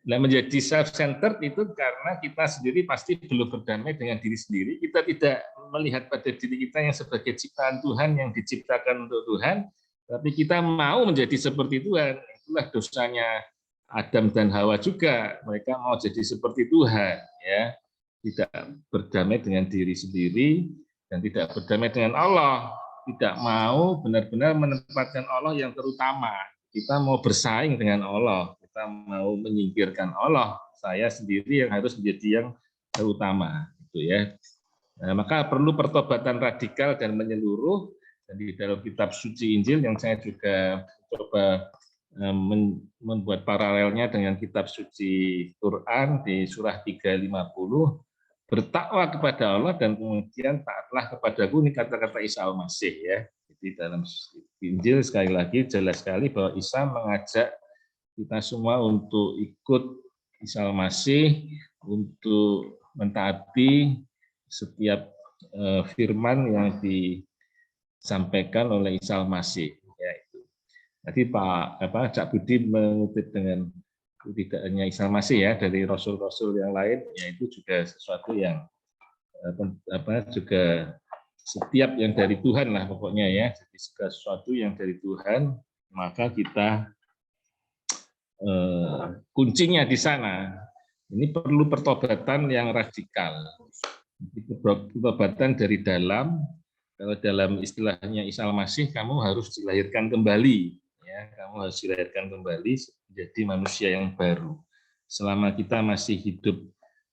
Nah, menjadi self-centered itu karena kita sendiri pasti belum berdamai dengan diri sendiri. Kita tidak melihat pada diri kita yang sebagai ciptaan Tuhan yang diciptakan untuk Tuhan, tapi kita mau menjadi seperti Tuhan. Itulah dosanya Adam dan Hawa juga. Mereka mau jadi seperti Tuhan, ya. Tidak berdamai dengan diri sendiri dan tidak berdamai dengan Allah. Tidak mau benar-benar menempatkan Allah yang terutama. Kita mau bersaing dengan Allah. Kita mau menyingkirkan Allah, saya sendiri yang harus menjadi yang terutama, gitu ya. Nah, maka perlu pertobatan radikal dan menyeluruh. Dan di dalam kitab suci Injil yang saya juga coba membuat paralelnya dengan kitab suci Quran di surah 350, bertakwa kepada Allah dan kemudian taatlah kepadaku, ini kata-kata Isa Al-Masih ya. Jadi dalam Injil sekali lagi jelas sekali bahwa Isa mengajak kita semua untuk ikut Isa Al-Masih, untuk mentaati setiap firman yang disampaikan oleh Isa Al-Masih. Ya, itu. Tadi Cak Budi mengutip dengan tidak hanya Isa Al-Masih ya, dari rasul-rasul yang lain, ya itu juga sesuatu yang juga setiap yang dari Tuhan lah pokoknya ya. Jadi segala sesuatu yang dari Tuhan, maka kita kuncinya di sana. Ini perlu pertobatan yang radikal. Pertobatan dari dalam. Kalau dalam istilahnya Isa Al-Masih, kamu harus dilahirkan kembali. Ya, kamu harus dilahirkan kembali menjadi manusia yang baru. Selama kita masih hidup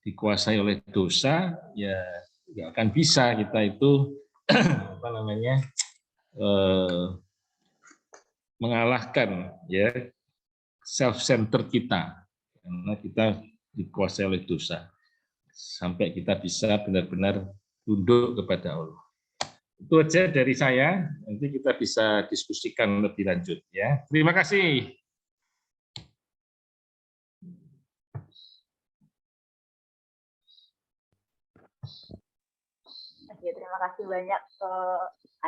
dikuasai oleh dosa, ya nggak akan bisa kita itu apa namanya mengalahkan ya self-centered kita, karena kita dikuasai oleh dosa sampai kita bisa benar-benar tunduk kepada Allah. Itu aja dari saya, nanti kita bisa diskusikan lebih lanjut ya. Terima kasih. Oke, terima kasih banyak ke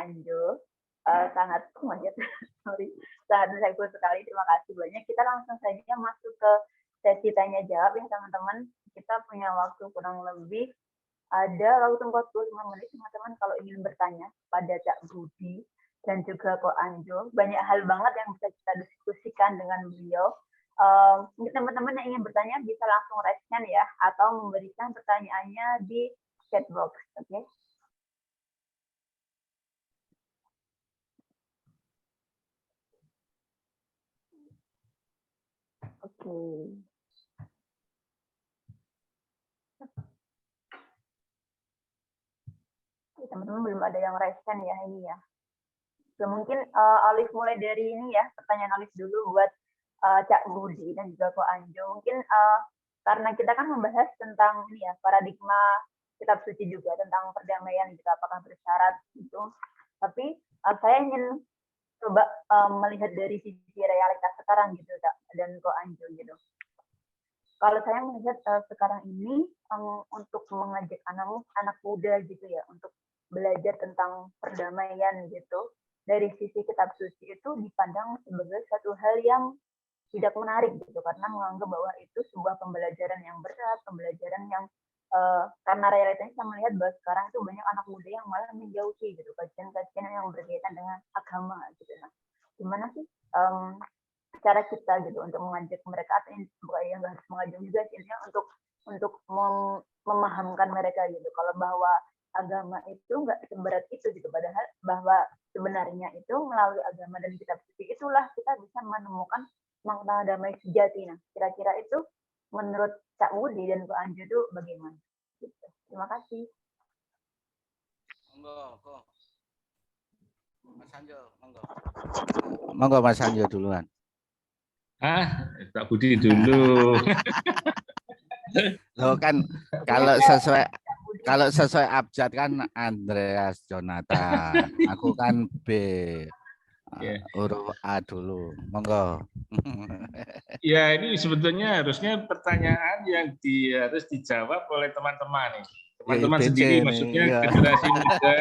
Anjo. Sangat sorry, sangat insightful sekali. Terima kasih banyak. Kita langsung saja masuk ke sesi tanya jawab ya teman-teman. Kita punya waktu kurang lebih ada waktu 45 menit teman-teman kalau ingin bertanya pada Cak Budi dan juga Ko Anjo. Banyak hal banget yang bisa kita diskusikan dengan beliau. Mungkin teman-teman yang ingin bertanya bisa langsung raise hand ya, atau memberikan pertanyaannya di chat box. Oke. Oke. Teman-teman belum ada yang raise hand ya ini ya. So, mungkin Alif mulai dari ini ya, pertanyaan Alif dulu buat Cak Budi dan juga Ko Anjo. Mungkin karena kita kan membahas tentang ini ya, paradigma kitab suci juga tentang perdamaian gitu, apakah bersyarat gitu. Tapi saya ingin coba melihat dari sisi realitas sekarang gitu, Cak, dan Ko Anjo gitu. Kalau saya melihat sekarang ini untuk mengajak anak muda gitu ya, untuk belajar tentang perdamaian gitu, dari sisi kitab suci itu dipandang sebagai satu hal yang tidak menarik gitu, karena menganggap bahwa itu sebuah pembelajaran yang berat, pembelajaran yang karena realitanya saya melihat bahwa sekarang itu banyak anak muda yang malah menjauhi gitu kajian-kajian yang berkaitan dengan agama gitu. Nah, gimana sih cara kita gitu untuk mengajak mereka, atau yang nggak harus mengajak juga sih, untuk memahamkan mereka gitu kalau bahwa agama itu nggak seberat itu gitu, padahal bahwa sebenarnya itu melalui agama dan kitab suci itulah kita bisa menemukan makna damai sejati. Nah, kira-kira itu menurut Cak Budi dan Ko Anjo itu bagaimana? Gitu. Terima kasih. Mas Anjo, monggo Mas Anjo duluan. Cak Budi dulu. Loh kan kalau sesuai abjad kan Andreas Jonathan. Aku kan B. Huruf A dulu. Monggo. Ya, ini sebetulnya harusnya pertanyaan yang harus dijawab oleh teman-teman nih. Teman-teman ya, sendiri nih, maksudnya iya. Generasi muda,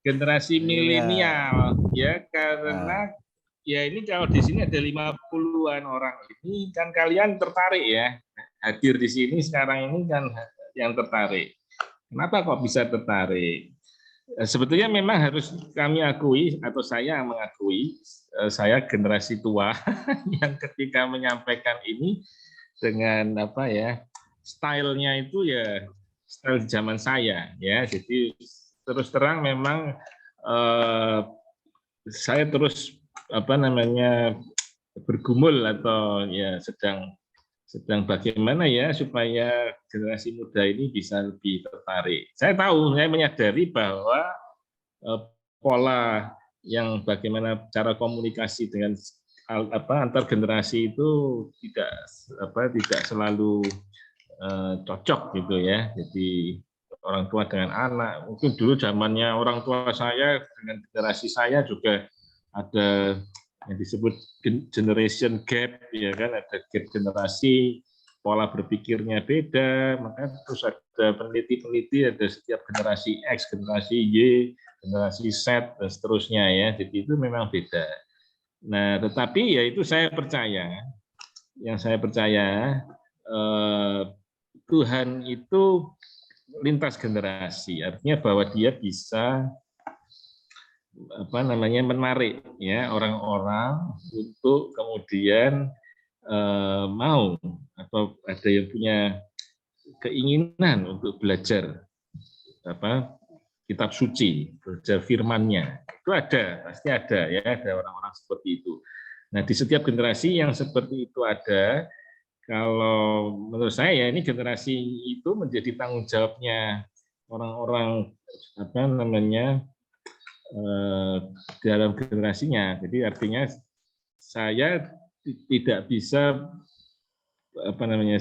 generasi milenial ya, karena ya ini kalau di sini ada 50-an orang ini kan kalian tertarik ya. Hadir di sini sekarang ini kan yang tertarik. Kenapa kok bisa tertarik? Sebetulnya memang harus kami akui, atau saya mengakui, saya generasi tua yang ketika menyampaikan ini dengan apa ya, stylenya itu ya style zaman saya ya. Jadi terus terang memang saya terus apa namanya bergumul atau ya sedang bagaimana ya supaya generasi muda ini bisa lebih tertarik. Saya tahu, saya menyadari bahwa pola yang bagaimana cara komunikasi dengan antar generasi itu tidak selalu cocok gitu ya. Jadi orang tua dengan anak, mungkin dulu zamannya orang tua saya dengan generasi saya juga ada yang disebut generation gap, ya kan, ada gap generasi, pola berpikirnya beda, maka terus ada peneliti-peneliti, ada setiap generasi X, generasi Y, generasi Z, dan seterusnya ya, jadi itu memang beda. Nah, tetapi ya itu saya percaya, yang saya percaya Tuhan itu lintas generasi, artinya bahwa dia bisa menarik ya orang-orang untuk kemudian mau atau ada yang punya keinginan untuk belajar kitab suci, belajar firman-Nya. Itu ada, pasti ada ya, ada orang-orang seperti itu. Nah, di setiap generasi yang seperti itu ada. Kalau menurut saya ini generasi itu menjadi tanggung jawabnya orang-orang dalam generasinya. Jadi artinya saya tidak bisa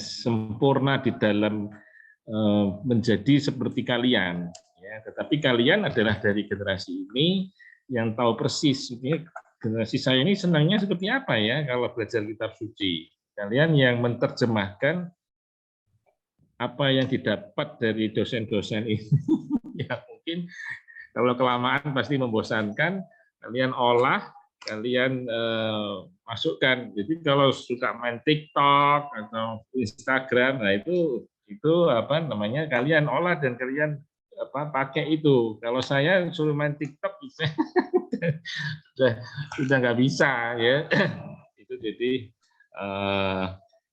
sempurna di dalam menjadi seperti kalian. Ya, tetapi kalian adalah dari generasi ini yang tahu persis. Ini generasi saya ini senangnya seperti apa ya kalau belajar kitab suci. Kalian yang menerjemahkan apa yang didapat dari dosen-dosen ini, ya mungkin kalau kelamaan pasti membosankan, kalian olah, kalian masukkan. Jadi kalau suka main TikTok atau Instagram, nah itu kalian olah dan kalian pakai itu. Kalau saya suruh main TikTok, sudah nggak bisa ya. Itu jadi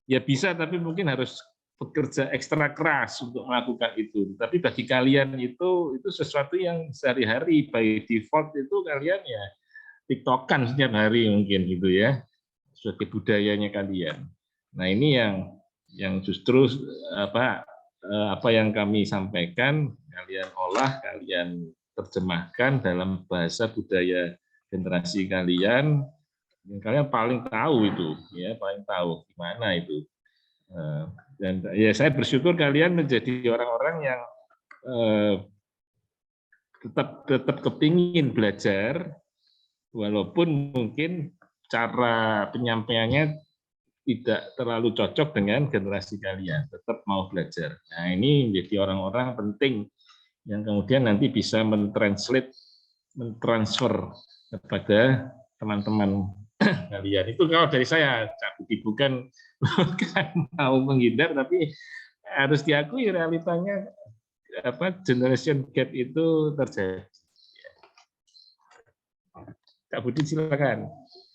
ya bisa, tapi mungkin harus bekerja ekstra keras untuk melakukan itu. Tapi bagi kalian itu sesuatu yang sehari-hari by default itu kalian ya TikTokan setiap hari mungkin gitu ya, sebagai budayanya kalian. Nah ini yang justru apa yang kami sampaikan kalian olah, kalian terjemahkan dalam bahasa budaya generasi kalian. Kalian paling tahu itu, ya paling tahu gimana itu. Dan ya saya bersyukur kalian menjadi orang-orang yang tetap kepingin belajar, walaupun mungkin cara penyampaiannya tidak terlalu cocok dengan generasi kalian, tetap mau belajar. Nah ini menjadi orang-orang penting yang kemudian nanti bisa mentransfer kepada teman-teman kalian. Itu kalau dari saya, Cak Budi, bukan mau menghindar, tapi harus diakui realitanya generation gap itu terjadi. Kak Budi silakan.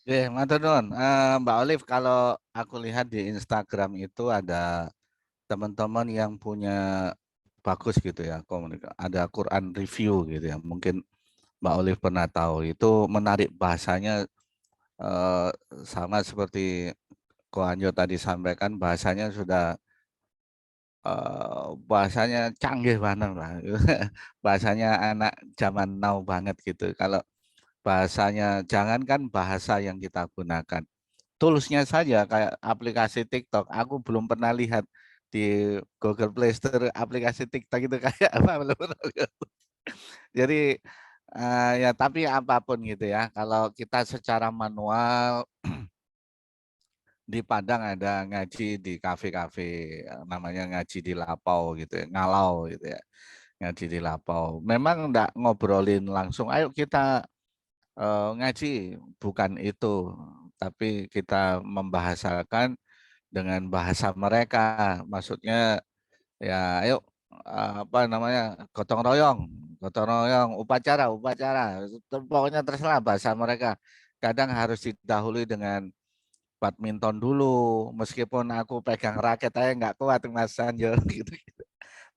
Matur nuwun. Mbak Olive, kalau aku lihat di Instagram itu ada teman-teman yang punya bagus gitu ya, ada Quran review gitu ya. Mungkin Mbak Olive pernah tahu, itu menarik bahasanya, sama seperti Ko Anjo tadi sampaikan, bahasanya sudah bahasanya canggih banget lah. Bahasanya anak zaman now banget gitu. Kalau bahasanya, jangankan bahasa yang kita gunakan, toolsnya saja kayak aplikasi TikTok, aku belum pernah lihat di Google Play Store aplikasi TikTok itu kayak apa, belum pernah lihat. Jadi ya tapi apapun gitu ya, kalau kita secara manual di Padang ada ngaji di kafe-kafe, namanya ngaji di Lapau gitu ya, ngalau gitu ya, ngaji di Lapau. Memang enggak ngobrolin langsung, ayo kita ngaji, bukan itu, tapi kita membahasakan dengan bahasa mereka. Maksudnya ya ayo gotong royong, upacara, pokoknya terserah bahasa mereka. Kadang harus didahului dengan badminton dulu, meskipun aku pegang raket aja nggak kuat Mas Sanjo gitu.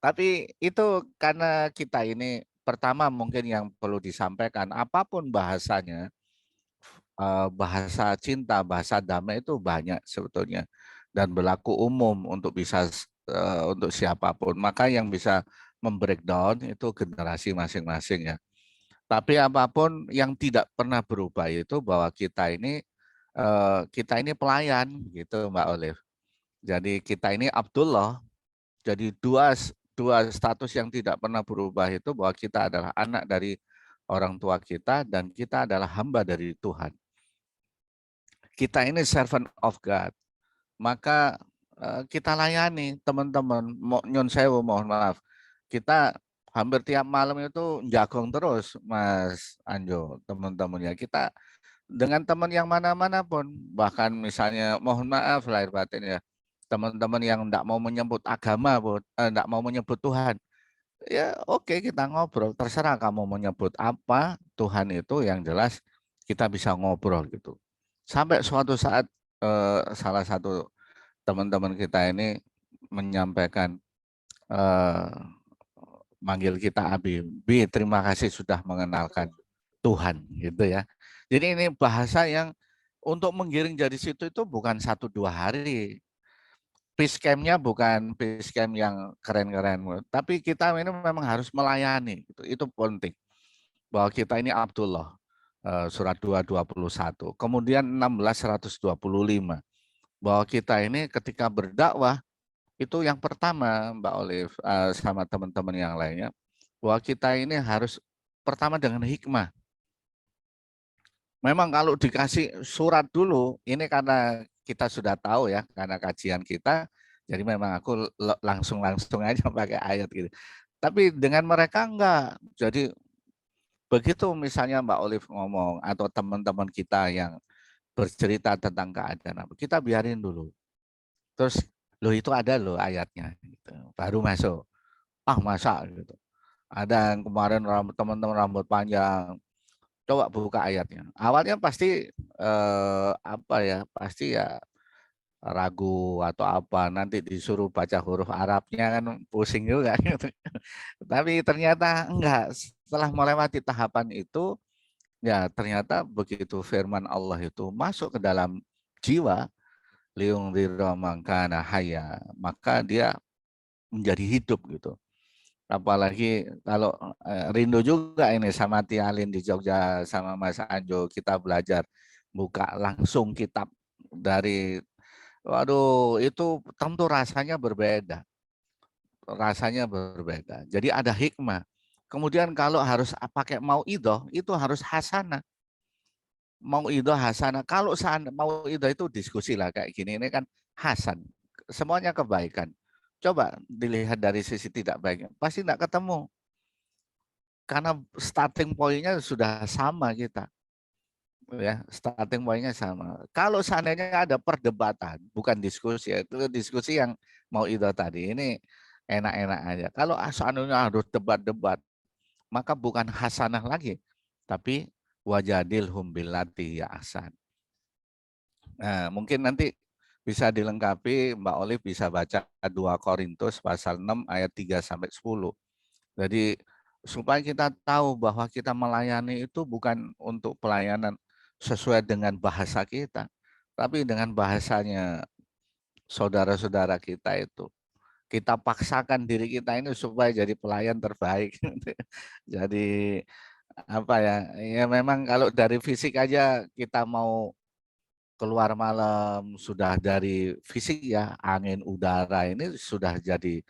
Tapi itu karena kita ini, pertama mungkin yang perlu disampaikan, apapun bahasanya, bahasa cinta, bahasa damai itu banyak sebetulnya dan berlaku umum untuk bisa untuk siapapun. Maka yang bisa membreakdown itu generasi masing-masing ya. Tapi apapun yang tidak pernah berubah itu bahwa kita ini pelayan gitu Mbak Olive. Jadi kita ini Abdullah. Jadi dua status yang tidak pernah berubah itu bahwa kita adalah anak dari orang tua kita dan kita adalah hamba dari Tuhan. Kita ini servant of God. Maka kita layani teman-teman. Nyun sewu, mohon maaf. Kita hampir tiap malam itu jagong terus Mas Anjo, teman-temannya. Kita dengan teman yang mana-mana pun, bahkan misalnya mohon maaf lahir batin ya, teman-teman yang enggak mau menyebut agama, enggak mau menyebut Tuhan, Ya oke, kita ngobrol, terserah kamu menyebut apa, Tuhan itu yang jelas kita bisa ngobrol gitu. Sampai suatu saat salah satu teman-teman kita ini menyampaikan, manggil kita Abi, Bi terima kasih sudah mengenalkan Tuhan gitu ya. Jadi ini bahasa yang untuk menggiring dari situ itu bukan 1-2 hari. Peace camp-nya bukan peace camp yang keren-keren, tapi kita ini memang harus melayani. Itu penting. Bahwa kita ini Abdullah, surat 2:21. Kemudian 16:125. Bahwa kita ini ketika berdakwah, itu yang pertama Mbak Olive sama teman-teman yang lainnya, bahwa kita ini harus pertama dengan hikmah. Memang kalau dikasih surat dulu, ini karena kita sudah tahu ya, karena kajian kita, jadi memang aku langsung aja pakai ayat gitu. Tapi dengan mereka enggak. Jadi begitu misalnya Mbak Olive ngomong atau teman-teman kita yang bercerita tentang keadaan, kita biarin dulu. Terus, loh itu ada loh ayatnya, gitu. Baru masuk. Ah masa gitu. Ada yang kemarin teman-teman rambut panjang, coba buka ayatnya. Awalnya pasti pasti ya ragu atau apa. Nanti disuruh baca huruf Arabnya kan pusing juga. Gitu. Tapi ternyata enggak. Setelah melewati tahapan itu, ya ternyata begitu firman Allah itu masuk ke dalam jiwa, liung diromangkana haya, maka dia menjadi hidup gitu. Apalagi kalau rindu juga ini sama Tialin di Jogja sama Mas Anjo, kita belajar buka langsung kitab dari, waduh itu tentu rasanya berbeda. Rasanya berbeda. Jadi ada hikmah. Kemudian kalau harus pakai mauidhah itu harus hasanah. Mauidhah hasanah. Kalau mauidhah itu diskusi lah kayak gini, ini kan hasan. Semuanya kebaikan. Coba dilihat dari sisi tidak baiknya, pasti tidak ketemu. Karena starting point-nya sudah sama kita. Ya, starting point-nya sama. Kalau seandainya ada perdebatan, bukan diskusi, itu diskusi yang mau itu tadi. Ini enak-enak aja. Kalau seandainya harus debat-debat, maka bukan hasanah lagi, tapi wajadilhum billati ya ahsan. Nah, mungkin nanti bisa dilengkapi, Mbak Olive bisa baca 2 Korintus pasal 6 ayat 3 sampai 10. Jadi supaya kita tahu bahwa kita melayani itu bukan untuk pelayanan sesuai dengan bahasa kita, tapi dengan bahasanya saudara-saudara kita itu. Kita paksakan diri kita ini supaya jadi pelayan terbaik. Jadi apa ya? Ya memang kalau dari fisik aja kita mau keluar malam sudah dari fisik ya, angin udara ini sudah jadi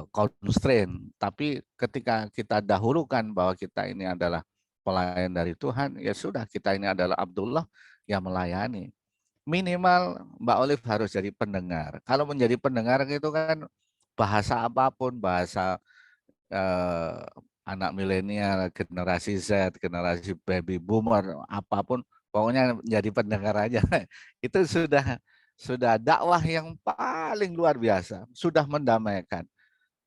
constraint. Tapi ketika kita dahulukan bahwa kita ini adalah pelayan dari Tuhan, ya sudah kita ini adalah Abdullah yang melayani. Minimal Mbak Olive harus jadi pendengar. Kalau menjadi pendengar itu kan bahasa apapun, bahasa anak milenial, generasi Z, generasi baby boomer, apapun, pokoknya jadi pendengar aja. Itu sudah dakwah yang paling luar biasa, sudah mendamaikan.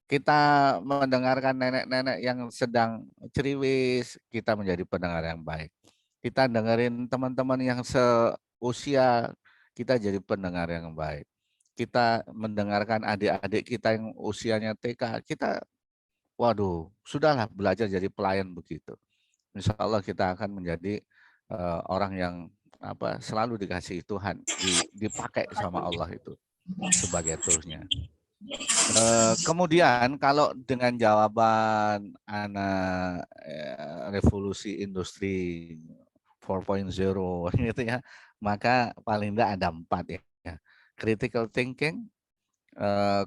Kita mendengarkan nenek-nenek yang sedang ceriwis, kita menjadi pendengar yang baik. Kita dengerin teman-teman yang seusia, kita jadi pendengar yang baik. Kita mendengarkan adik-adik kita yang usianya TK, kita waduh, sudahlah belajar jadi pelayan begitu. Insya Allah kita akan menjadi orang yang selalu dikasihi Tuhan, dipakai sama Allah itu sebagai toolsnya. Kemudian kalau dengan jawaban anak revolusi industri 4.0 gitu ya, maka paling tidak ada 4 ya. Critical thinking,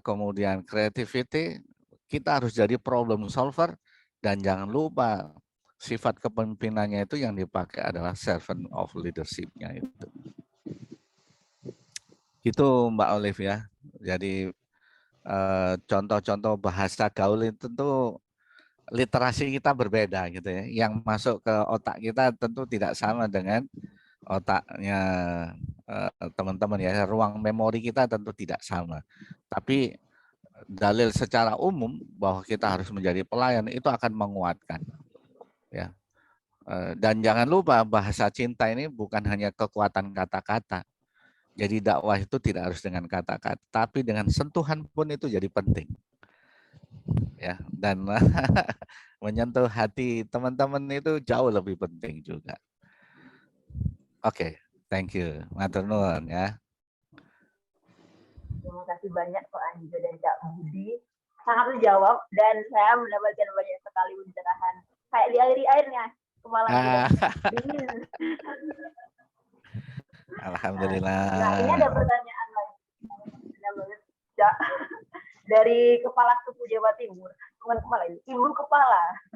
kemudian creativity, kita harus jadi problem solver, dan jangan lupa sifat kepemimpinannya itu yang dipakai adalah servant of leadership-nya itu. Itu Mbak Olive ya. Jadi contoh-contoh bahasa gaul itu tentu literasi kita berbeda gitu ya. Yang masuk ke otak kita tentu tidak sama dengan otaknya teman-teman ya. Ruang memori kita tentu tidak sama. Tapi dalil secara umum bahwa kita harus menjadi pelayan itu akan menguatkan, ya. Dan jangan lupa bahasa cinta ini bukan hanya kekuatan kata-kata. Jadi dakwah itu tidak harus dengan kata-kata, tapi dengan sentuhan pun itu jadi penting, ya. Dan menyentuh hati teman-teman itu jauh lebih penting juga. Oke, thank you, matur nuwun ya. Terima kasih banyak Kak Anjo dan Kak Budi. Sangat menjawab dan saya mendapatkan banyak sekali pencerahan. Kayak dialiri airnya, kemalang dingin. Alhamdulillah. Nah, ini ada pertanyaan lagi. Ya, dari Kepala Suku Jawa Timur, bukan kepala ini, Ibu Kepala.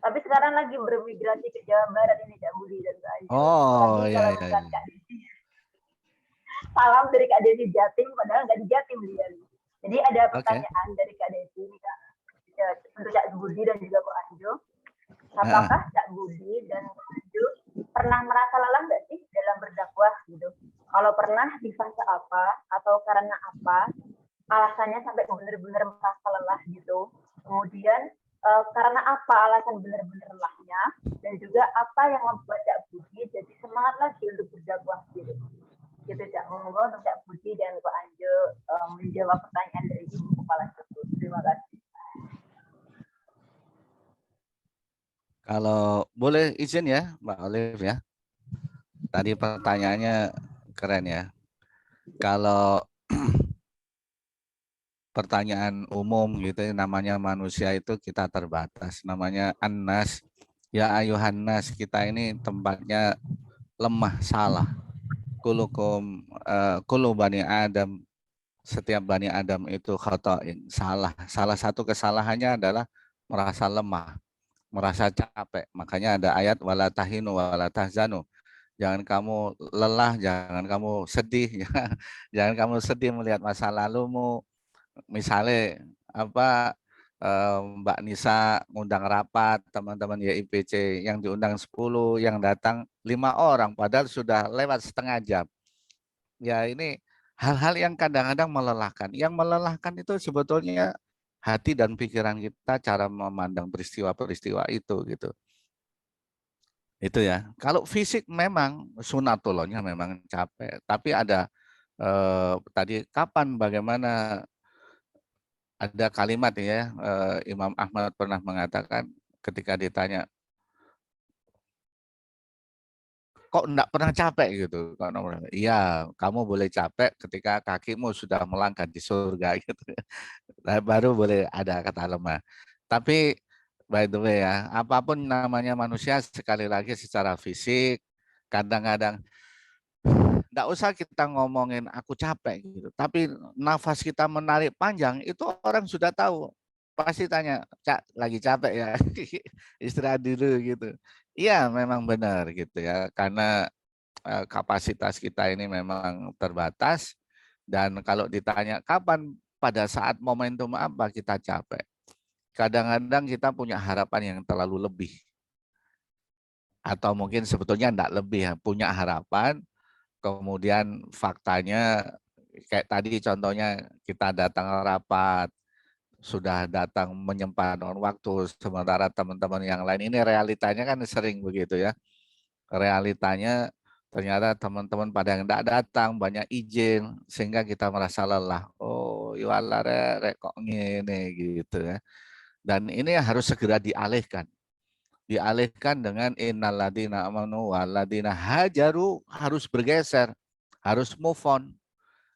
Tapi sekarang lagi bermigrasi ke Jawa Barat ini Kak Budi dan Kak Anjo. Oh, ya. Salam dari Kak Desi Jatim, padahal nggak di Jatim dia. Jadi ada pertanyaan dari Kak Desi, Kak, untuk Kak Budi dan juga Kak Anjo. Apakah Kak Budi dan Kak Anjo pernah merasa lelah nggak sih dalam berdakwah gitu? Kalau pernah, di fase apa atau karena apa alasannya sampai benar-benar merasa lelah gitu? Kemudian karena apa alasan benar-benar lelahnya? Dan juga apa yang membuat Kak Budi jadi semangat lagi untuk berdakwah gitu? Gitu Cak, monggo untuk Cak Budi dan Kak Anjo menjawab pertanyaan dari Ibu Kepala Suku. Terima kasih. Kalau boleh izin ya Mbak Olive ya. Tadi pertanyaannya keren ya. Kalau pertanyaan umum gitu namanya manusia itu kita terbatas. Namanya An-Nas. Ya ayuhan nas, kita ini tempatnya lemah, salah. Kulu bani Adam, setiap bani Adam itu khata'in, salah. Salah satu kesalahannya adalah merasa lemah, merasa capek. Makanya ada ayat wala tahinu wala tahzanu. Jangan kamu lelah, jangan kamu sedih, jangan kamu sedih melihat masa lalumu. Misalnya apa Mbak Nisa ngundang rapat teman-teman YIPC yang diundang 10, yang datang 5 orang padahal sudah lewat setengah jam. Ya ini hal-hal yang kadang-kadang melelahkan. Yang melelahkan itu sebetulnya hati dan pikiran kita, cara memandang peristiwa-peristiwa itu gitu. Itu ya. Kalau fisik memang sunatullahnya memang capek, tapi ada tadi kapan bagaimana ada kalimat ya, Imam Ahmad pernah mengatakan ketika ditanya, kok enggak pernah capek gitu? Iya, kamu boleh capek ketika kakimu sudah melangkah di surga gitu. Baru boleh ada kata lemah. Tapi by the way ya, apapun namanya manusia sekali lagi secara fisik, kadang-kadang enggak usah kita ngomongin aku capek gitu. Tapi nafas kita menarik panjang itu orang sudah tahu. Pasti tanya, Cak lagi capek ya, istirahat dulu gitu. Iya memang benar gitu ya, karena kapasitas kita ini memang terbatas. Dan kalau ditanya kapan, pada saat momentum apa kita capek. Kadang-kadang kita punya harapan yang terlalu lebih. Atau mungkin sebetulnya enggak lebih ya, punya harapan, kemudian faktanya kayak tadi contohnya kita datang rapat, sudah datang menyempatkan waktu, sementara teman-teman yang lain ini realitanya kan sering begitu ya. Realitanya ternyata teman-teman pada yang tidak datang, banyak izin, sehingga kita merasa lelah. Oh, yalla rek kok ngene gitu ya. Dan ini harus segera dialihkan. Dialihkan dengan innalladzina amanu walladzina hajaru, harus bergeser, harus move on.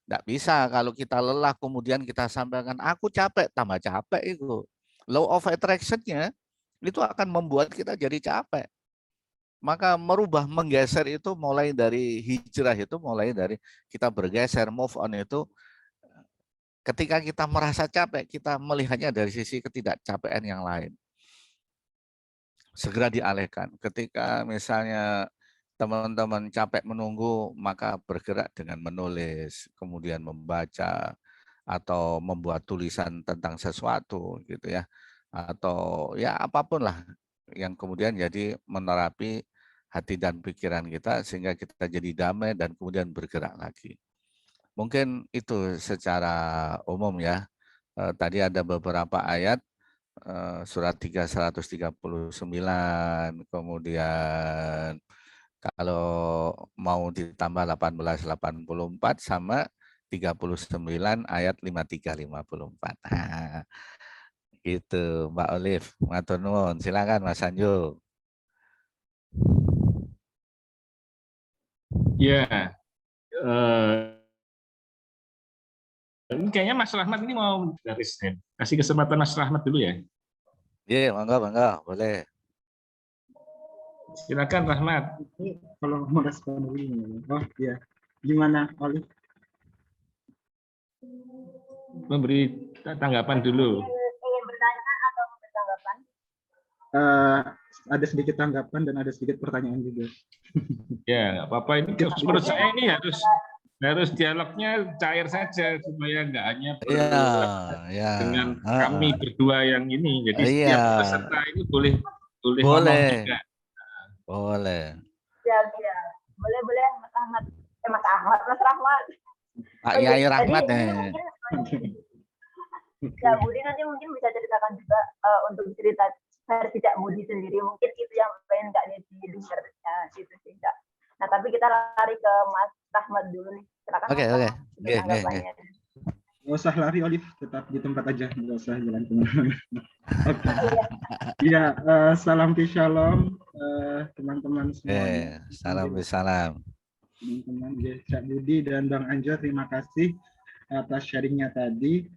Tidak bisa kalau kita lelah kemudian kita sampaikan aku capek, tambah capek itu. Law of attraction-nya itu akan membuat kita jadi capek. Maka merubah, menggeser itu mulai dari hijrah, itu mulai dari kita bergeser, move on itu ketika kita merasa capek, kita melihatnya dari sisi ketidakcapean yang lain. Segera dialihkan. Ketika misalnya teman-teman capek menunggu, maka bergerak dengan menulis, kemudian membaca, atau membuat tulisan tentang sesuatu gitu ya. Atau ya apapun lah yang kemudian jadi menerapi hati dan pikiran kita sehingga kita jadi damai dan kemudian bergerak lagi. Mungkin itu secara umum ya. tadi ada beberapa ayat surat 139, kemudian kalau mau ditambah 1884 sama 39 ayat 5354. Nah, gitu Mbak Olive. Matur nuwun. Silakan Mas Anjo. Ya, ini kayaknya Mas Rahmat ini mau garis. Kasih kesempatan Mas Rahmat dulu ya. Iya, monggo, boleh. Silakan Rahmat. Ini kalau mau respon dulu nih. Oh iya, gimana Olive? Memberi tanggapan dulu. Ingin bertanya atau bertanggapan? Ada sedikit tanggapan dan ada sedikit pertanyaan juga. Ya, nggak apa-apa. Ini menurut saya ini harus dialognya cair saja supaya nggak hanya dengan kami berdua yang ini. Jadi setiap peserta itu boleh ngomong juga. Boleh. Siap. Boleh Mas Ahmad. Mas Rahmat. Pak Yai Rahmat Ya, Budi nanti mungkin bisa ceritakan juga untuk cerita versi Cak Budi sendiri. Mungkin itu yang pengen nggak nih didengar gitu sih, Cak. Nah, tapi kita lari ke Mas Rahmat dulu nih. Silakan. Oke. Nggak usah lari Olive, tetap di tempat aja, nggak usah jalan kemana-mana. Oke. Ya, salam shalom teman-teman semua. Salam. Teman-teman Cak Budi dan Bang Anjo, terima kasih atas sharingnya tadi.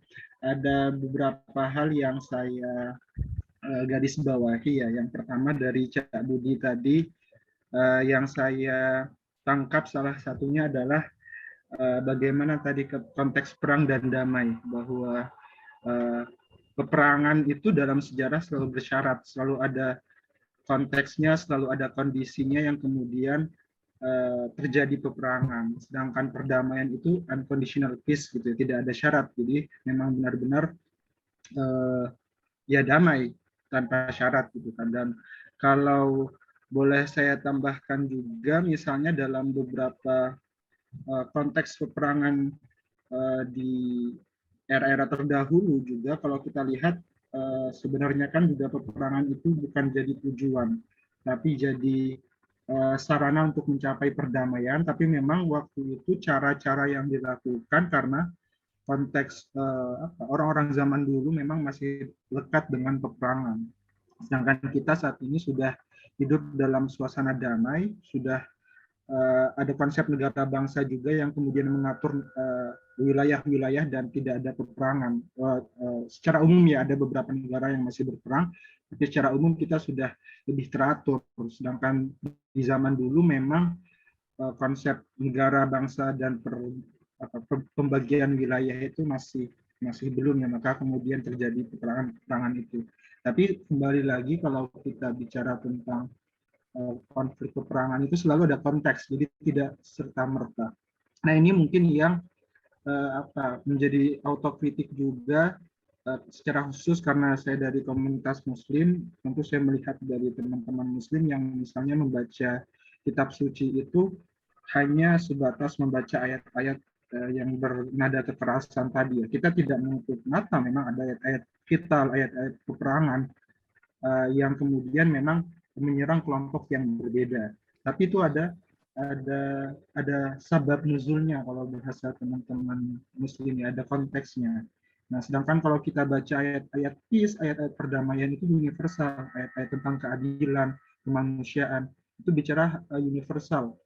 Ada beberapa hal yang saya garis bawahi ya. Yang pertama dari Cak Budi tadi, yang saya tangkap salah satunya adalah bagaimana tadi konteks perang dan damai, bahwa peperangan itu dalam sejarah selalu bersyarat, selalu ada konteksnya, selalu ada kondisinya yang kemudian terjadi peperangan. Sedangkan perdamaian itu unconditional peace gitu, tidak ada syarat. Jadi memang benar-benar ya damai tanpa syarat gitu kan. Dan kalau boleh saya tambahkan juga, misalnya dalam beberapa konteks peperangan di era-era terdahulu juga, kalau kita lihat sebenarnya kan juga peperangan itu bukan jadi tujuan, tapi jadi sarana untuk mencapai perdamaian. Tapi memang waktu itu cara-cara yang dilakukan karena konteks orang-orang zaman dulu memang masih lekat dengan peperangan. Sedangkan kita saat ini sudah hidup dalam suasana damai, sudah ada konsep negara bangsa juga yang kemudian mengatur wilayah-wilayah dan tidak ada peperangan. Secara umum ya ada beberapa negara yang masih berperang, tapi secara umum kita sudah lebih teratur. Sedangkan di zaman dulu memang konsep negara bangsa dan pembagian wilayah itu masih belum ya, maka kemudian terjadi peperangan itu. Tapi kembali lagi kalau kita bicara tentang konflik peperangan itu selalu ada konteks, jadi tidak serta-merta. Nah ini mungkin yang menjadi autokritik juga secara khusus karena saya dari komunitas Muslim, tentu saya melihat dari teman-teman Muslim yang misalnya membaca kitab suci itu hanya sebatas membaca ayat-ayat yang bernada kekerasan tadi. Kita tidak menutup mata, memang ada ayat-ayat vital, ayat-ayat peperangan yang kemudian memang menyerang kelompok yang berbeda. Tapi itu ada sabab nuzulnya kalau bahasa teman-teman Muslim ya, ada konteksnya. Nah, sedangkan kalau kita baca ayat-ayat peace, ayat-ayat perdamaian itu universal, ayat-ayat tentang keadilan, kemanusiaan, itu bicara universal,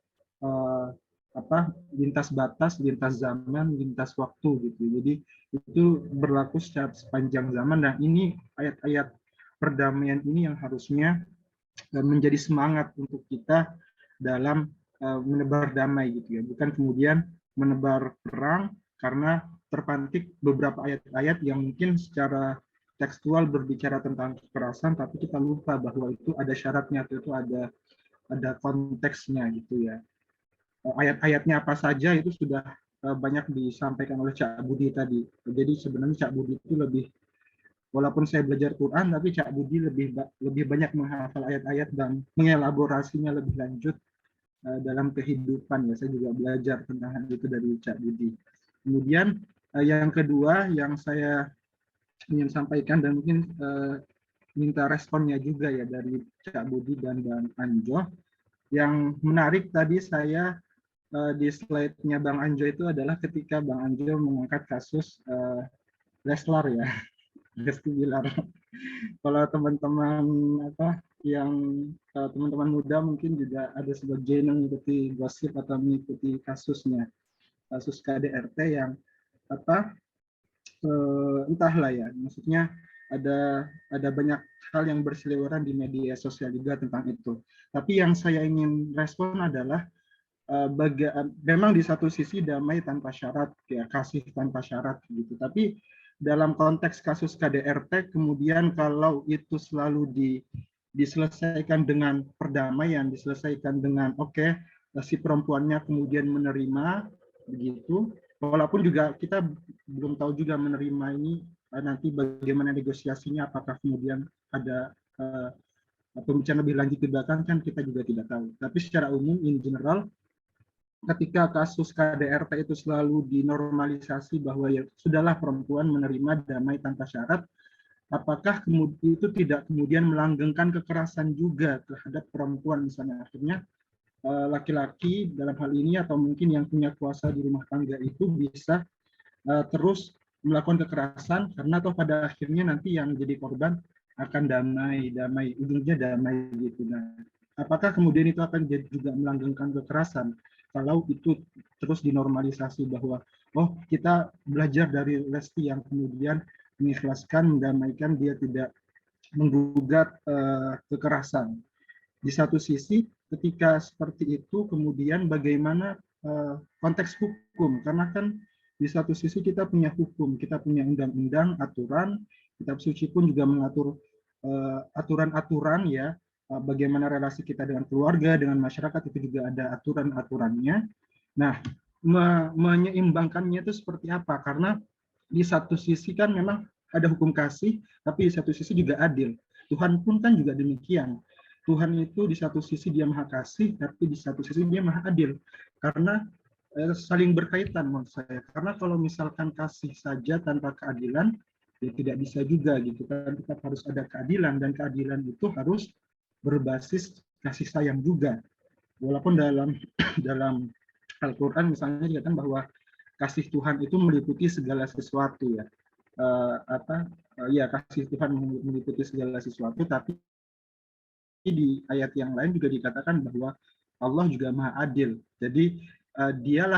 lintas batas, lintas zaman, lintas waktu gitu. Jadi itu berlaku sepanjang zaman. Nah, ini ayat-ayat perdamaian ini yang harusnya menjadi semangat untuk kita dalam menebar damai gitu ya, bukan kemudian menebar perang karena terpantik beberapa ayat-ayat yang mungkin secara tekstual berbicara tentang kekerasan, tapi kita lupa bahwa itu ada syaratnya, itu ada konteksnya gitu ya. Ayat-ayatnya apa saja itu sudah banyak disampaikan oleh Cak Budi tadi. Jadi sebenarnya Cak Budi itu lebih, walaupun saya belajar Quran, tapi Cak Budi lebih banyak menghafal ayat-ayat dan mengelaborasinya lebih lanjut dalam kehidupan ya. Saya juga belajar tentang hal itu dari Cak Budi. Kemudian yang kedua yang saya ingin sampaikan dan mungkin minta responnya juga ya dari Cak Budi dan Bang Anjo. Yang menarik tadi saya di slide-nya Bang Anjo itu adalah ketika Bang Anjo mengangkat kasus Leslar ya, Lesti Bilar. Kalau teman-teman yang teman-teman muda mungkin juga ada sebagian yang mengikuti gosip atau mengikuti kasusnya, kasus KDRT yang entahlah ya, maksudnya ada banyak hal yang berseliweran di media sosial juga tentang itu. Tapi yang saya ingin respon adalah memang di satu sisi damai tanpa syarat, ya kasih tanpa syarat gitu. Tapi dalam konteks kasus KDRT, kemudian kalau itu selalu diselesaikan dengan perdamaian, diselesaikan dengan si perempuannya kemudian menerima begitu, walaupun juga kita belum tahu juga menerima ini nanti bagaimana negosiasinya, apakah kemudian ada pembicaraan lebih lanjut di belakang, kan kita juga tidak tahu. Tapi secara umum in general, ketika kasus KDRT itu selalu dinormalisasi bahwa ya sudahlah perempuan menerima damai tanpa syarat, apakah kemudian itu tidak kemudian melanggengkan kekerasan juga terhadap perempuan, misalnya akhirnya laki-laki dalam hal ini atau mungkin yang punya kuasa di rumah tangga itu bisa terus melakukan kekerasan, karena atau pada akhirnya nanti yang jadi korban akan damai, ujungnya damai gitu. Nah, apakah kemudian itu akan juga melanggengkan kekerasan kalau itu terus dinormalisasi bahwa kita belajar dari Lesti yang kemudian mengikhlaskan, mendamaikan, dia tidak menggugat kekerasan. Di satu sisi ketika seperti itu kemudian bagaimana konteks hukum, karena kan di satu sisi kita punya hukum, kita punya undang-undang, aturan, kitab suci pun juga mengatur aturan-aturan ya, bagaimana relasi kita dengan keluarga, dengan masyarakat, itu juga ada aturan-aturannya. Nah, menyeimbangkannya itu seperti apa? Karena di satu sisi kan memang ada hukum kasih, tapi di satu sisi juga adil. Tuhan pun kan juga demikian. Tuhan itu di satu sisi dia maha kasih, tapi di satu sisi dia maha adil. Karena saling berkaitan menurut saya. Karena kalau misalkan kasih saja tanpa keadilan, ya tidak bisa juga gitu kan. Tetap harus ada keadilan, dan keadilan itu harus berbasis kasih sayang juga. Walaupun dalam Al-Quran misalnya dikatakan bahwa kasih Tuhan itu meliputi segala sesuatu ya. Kasih Tuhan meliputi segala sesuatu, tapi di ayat yang lain juga dikatakan bahwa Allah juga maha adil. Jadi dia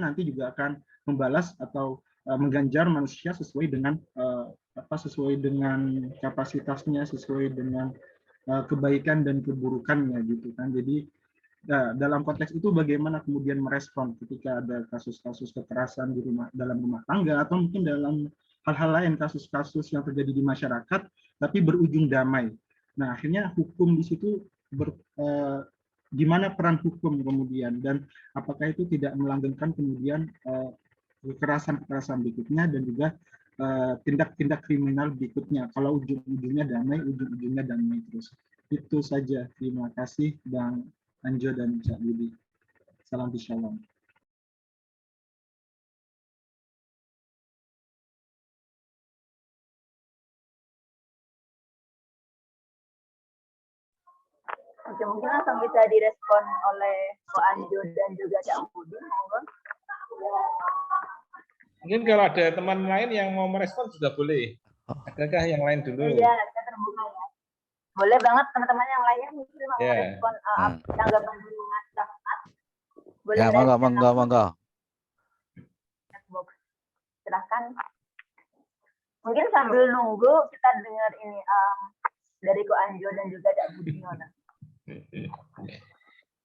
nanti juga akan membalas atau mengganjar manusia sesuai dengan kapasitasnya, sesuai dengan kebaikan dan keburukannya gitu kan. Jadi dalam konteks itu bagaimana kemudian merespon ketika ada kasus-kasus kekerasan dalam rumah tangga, atau mungkin dalam hal-hal lain, kasus-kasus yang terjadi di masyarakat tapi berujung damai. Nah, akhirnya hukum di situ gimana peran hukum kemudian, dan apakah itu tidak melanggengkan kemudian kekerasan-kekerasan berikutnya dan juga tindak-tindak kriminal berikutnya. Kalau ujung-ujungnya damai terus. Itu saja. Terima kasih Bang Anjo dan Cak Budi. Salam Shalom. Oke, mungkin langsung bisa direspon oleh Ko Anjo dan juga Cak Budi. Mungkin kalau ada teman lain yang mau merespon juga boleh. Adakah yang lain dulu? Iya, saya terbuka ya. Boleh banget teman-teman yang lainnya mungkin mau merespon tanggapan dari Mas Rahmat. Boleh ya, monggo. Silahkan. Mungkin sambil nunggu kita dengar ini dari Ko Anjo dan juga Cak Budi.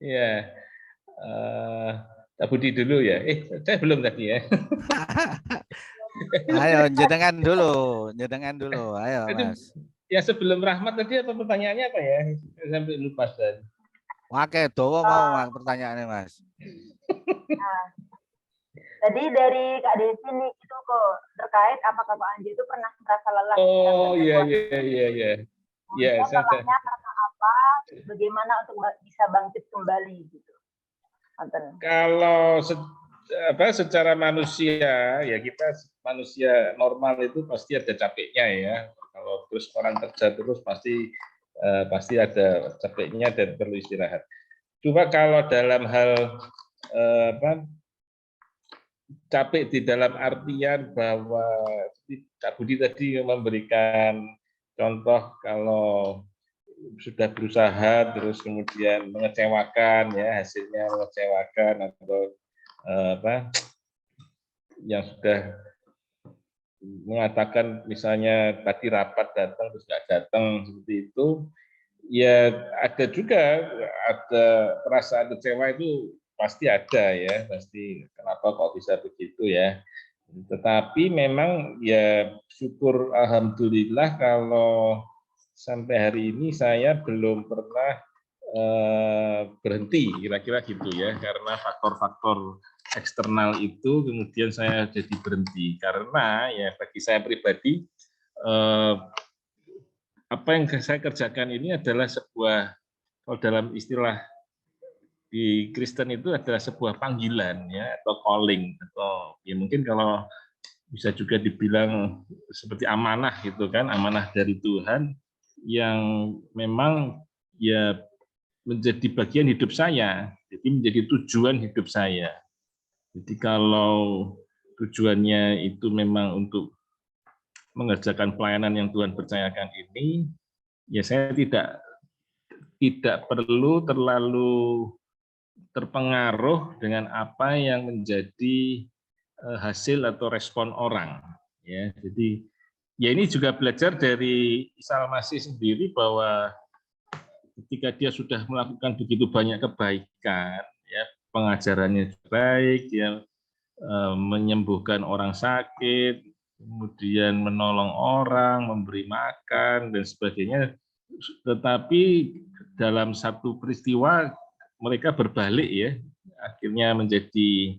Ya, Cak Budi dulu ya. Saya belum tadi ya. Ayo, jenengan dulu. Ayo, Mas. Ya, sebelum Rahmat tadi apa pertanyaannya apa ya? Sampai lupa dan. Oke, dowo mau pertanyaannya, Mas. Tadi dari Kak Desi nih itu kok terkait apakah Pak Anjo itu pernah merasa lelah? Oh iya. Ya, lelahnya karena apa? Bagaimana untuk bisa bangkit kembali gitu? Kalau secara manusia ya, kita manusia normal itu pasti ada capeknya ya. Kalau terus orang kerja terus pasti ada capeknya dan perlu istirahat. Cuma kalau dalam hal capek di dalam artian bahwa Kak Budi tadi memberikan contoh kalau sudah berusaha terus kemudian mengecewakan ya, hasilnya mengecewakan, atau yang sudah mengatakan misalnya tadi rapat datang terus nggak datang seperti itu, ya ada juga perasaan kecewa itu pasti ada ya, pasti kenapa kok bisa begitu ya. Tetapi memang ya syukur alhamdulillah kalau sampai hari ini saya belum pernah berhenti, kira-kira gitu ya, karena faktor-faktor eksternal itu kemudian saya jadi berhenti. Karena ya bagi saya pribadi apa yang saya kerjakan ini adalah sebuah, kalau dalam istilah di Kristen itu adalah sebuah panggilan ya, atau calling, atau ya mungkin kalau bisa juga dibilang seperti amanah gitu kan, amanah dari Tuhan yang memang ya menjadi bagian hidup saya, jadi menjadi tujuan hidup saya. Jadi kalau tujuannya itu memang untuk mengerjakan pelayanan yang Tuhan percayakan ini, ya saya tidak perlu terlalu terpengaruh dengan apa yang menjadi hasil atau respon orang. Ya, jadi ya ini juga belajar dari Isa Al-Masih sendiri bahwa ketika dia sudah melakukan begitu banyak kebaikan, ya pengajarannya baik, ya menyembuhkan orang sakit, kemudian menolong orang, memberi makan dan sebagainya. Tetapi dalam satu peristiwa mereka berbalik ya, akhirnya menjadi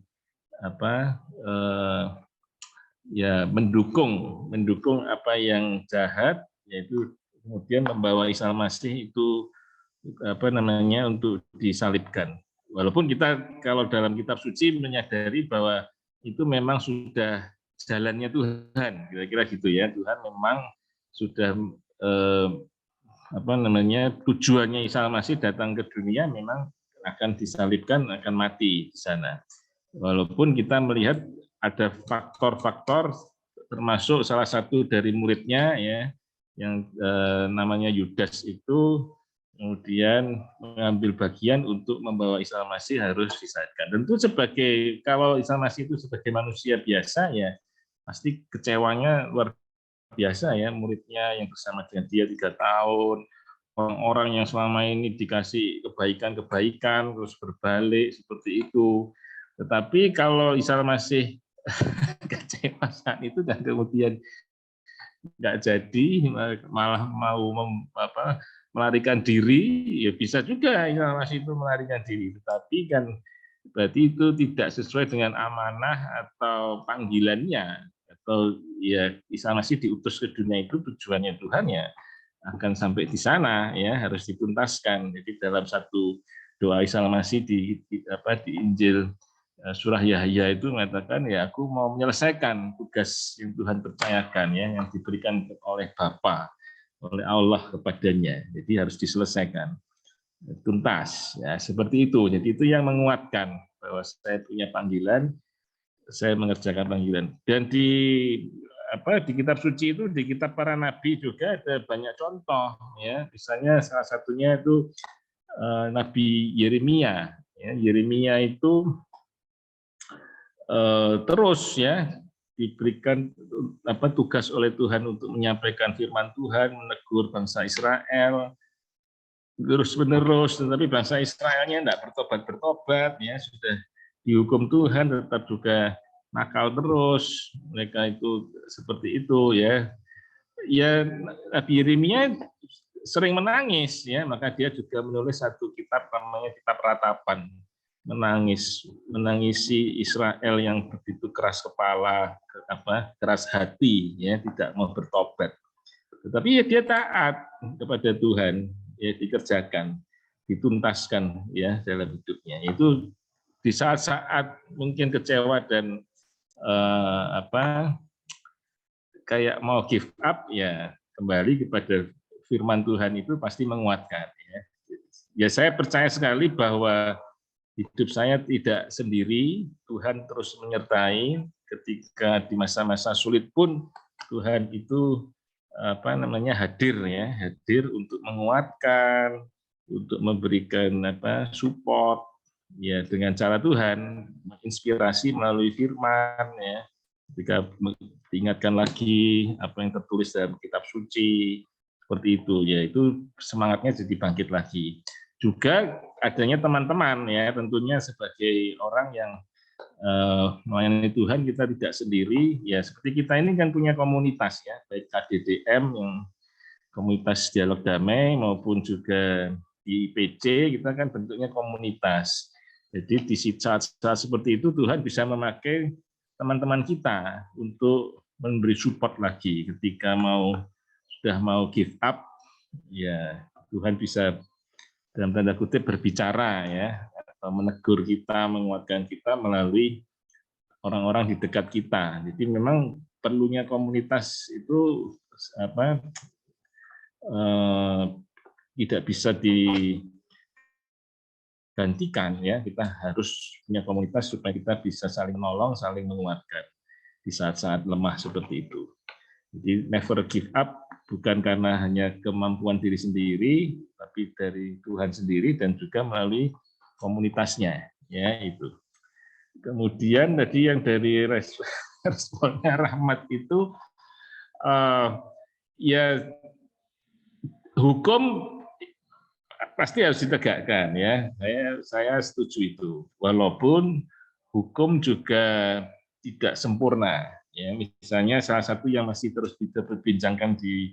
ya mendukung apa yang jahat, yaitu kemudian membawa Isa Al-Masih itu untuk disalibkan. Walaupun kita kalau dalam kitab suci menyadari bahwa itu memang sudah jalannya Tuhan, kira-kira gitu ya. Tuhan memang sudah tujuannya Isa Al-Masih datang ke dunia memang akan disalibkan, akan mati di sana. Walaupun kita melihat ada faktor-faktor, termasuk salah satu dari muridnya ya, yang namanya Yudas itu kemudian mengambil bagian untuk membawa Isa Al-Masih harus disalibkan. Tentu kalau Isa Al-Masih itu sebagai manusia biasa ya pasti kecewanya luar biasa ya, muridnya yang bersama dengan dia 3 tahun, orang-orang yang selama ini dikasih kebaikan-kebaikan terus berbalik seperti itu. Tetapi kalau Isa Al-Masih kecewa saat itu dan kemudian nggak jadi, malah mau melarikan diri, ya bisa juga Isa Al-Masih itu melarikan diri. Tetapi kan berarti itu tidak sesuai dengan amanah atau panggilannya, atau ya Isa Al-Masih diutus ke dunia itu tujuannya Tuhan ya akan sampai di sana ya, harus dituntaskan. Jadi dalam satu doa Isa Al-Masih di Injil surah Yahya itu mengatakan ya aku mau menyelesaikan tugas yang Tuhan percayakan ya, yang diberikan oleh Bapa, oleh Allah kepadanya. Jadi harus diselesaikan tuntas ya, seperti itu. Jadi itu yang menguatkan bahwa saya punya panggilan, saya mengerjakan panggilan. Dan di kitab suci itu, di kitab para nabi juga ada banyak contoh ya. Misalnya salah satunya itu Nabi Yeremia ya. Yeremia itu terus ya diberikan tugas oleh Tuhan untuk menyampaikan firman Tuhan, menegur bangsa Israel terus-menerus, tetapi bangsa Israelnya tidak bertobat ya, sudah dihukum Tuhan tetap juga nakal terus, mereka itu seperti itu ya. Ya Nabi Yeremia sering menangis ya, maka dia juga menulis satu kitab namanya Kitab Ratapan, menangisi Israel yang begitu keras kepala, keras hati ya, tidak mau bertobat. Tetapi ya dia taat kepada Tuhan, ya dikerjakan, dituntaskan ya dalam hidupnya. Itu di saat-saat mungkin kecewa dan kayak mau give up, ya kembali kepada firman Tuhan itu pasti menguatkan. Ya saya percaya sekali bahwa hidup saya tidak sendiri, Tuhan terus menyertai. Ketika di masa-masa sulit pun Tuhan itu hadir ya, hadir untuk menguatkan, untuk memberikan support ya dengan cara Tuhan, menginspirasi melalui firman ya. Ketika diingatkan lagi apa yang tertulis dalam kitab suci seperti itu ya, itu semangatnya jadi bangkit lagi. Juga adanya teman-teman ya, tentunya sebagai orang yang melayani Tuhan kita tidak sendiri ya, seperti kita ini kan punya komunitas ya, baik KDDM yang komunitas dialog damai maupun juga di IPC kita kan bentuknya komunitas. Jadi di saat-saat seperti itu Tuhan bisa memakai teman-teman kita untuk memberi support lagi ketika sudah mau give up ya, Tuhan bisa dalam tanda kutip berbicara ya, atau menegur kita, menguatkan kita melalui orang-orang di dekat kita. Jadi memang perlunya komunitas itu tidak bisa digantikan ya. Kita harus punya komunitas supaya kita bisa saling menolong, saling menguatkan di saat-saat lemah seperti itu. Jadi never give up, bukan karena hanya kemampuan diri sendiri, tapi dari Tuhan sendiri dan juga melalui komunitasnya ya itu. Kemudian tadi yang dari responnya Rahmat itu ya hukum pasti harus ditegakkan ya. Saya setuju itu. Walaupun hukum juga tidak sempurna ya. Misalnya salah satu yang masih terus diperbincangkan di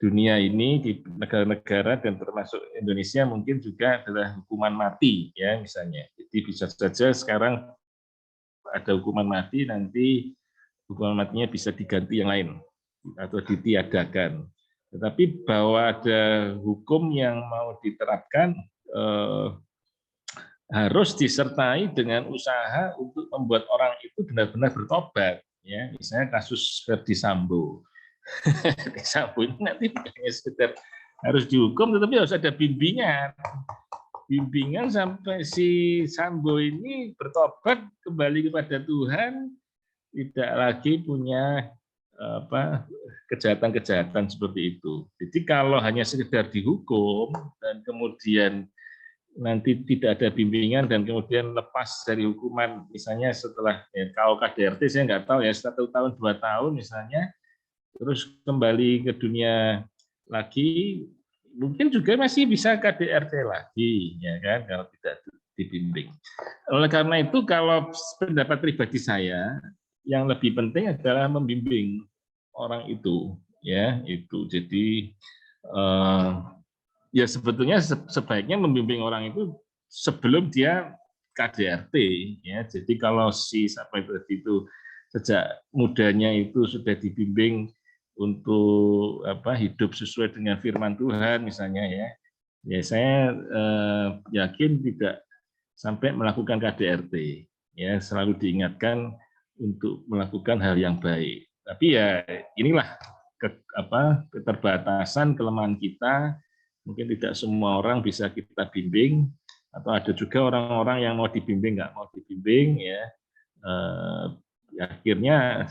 dunia ini, di negara-negara dan termasuk Indonesia mungkin juga adalah hukuman mati ya misalnya. Jadi bisa saja sekarang ada hukuman mati, nanti hukuman matinya bisa diganti yang lain atau ditiadakan. Tetapi bahwa ada hukum yang mau diterapkan harus disertai dengan usaha untuk membuat orang itu benar-benar bertobat. Ya, misalnya kasus Ferdi Sambo. Ferdi Sambo ini nanti bukan hanya sekedar harus dihukum, tetapi harus ada bimbingan. Bimbingan sampai si Sambo ini bertobat kembali kepada Tuhan, tidak lagi punya kejahatan-kejahatan seperti itu. Jadi kalau hanya sekedar dihukum dan kemudian nanti tidak ada bimbingan dan kemudian lepas dari hukuman, misalnya setelah kalau KDRT saya nggak tahu ya, 1 tahun 2 tahun misalnya, terus kembali ke dunia lagi, mungkin juga masih bisa KDRT lagi, ya kan, kalau tidak dibimbing. Oleh karena itu, kalau pendapat pribadi saya, yang lebih penting adalah membimbing orang itu, ya itu. Jadi ya sebetulnya sebaiknya membimbing orang itu sebelum dia KDRT, ya. Jadi kalau si sampai itu sejak mudanya itu sudah dibimbing untuk hidup sesuai dengan firman Tuhan misalnya ya saya yakin tidak sampai melakukan KDRT ya, selalu diingatkan untuk melakukan hal yang baik. Tapi ya inilah keterbatasan, kelemahan kita, mungkin tidak semua orang bisa kita bimbing, atau ada juga orang-orang yang mau dibimbing nggak mau dibimbing ya, akhirnya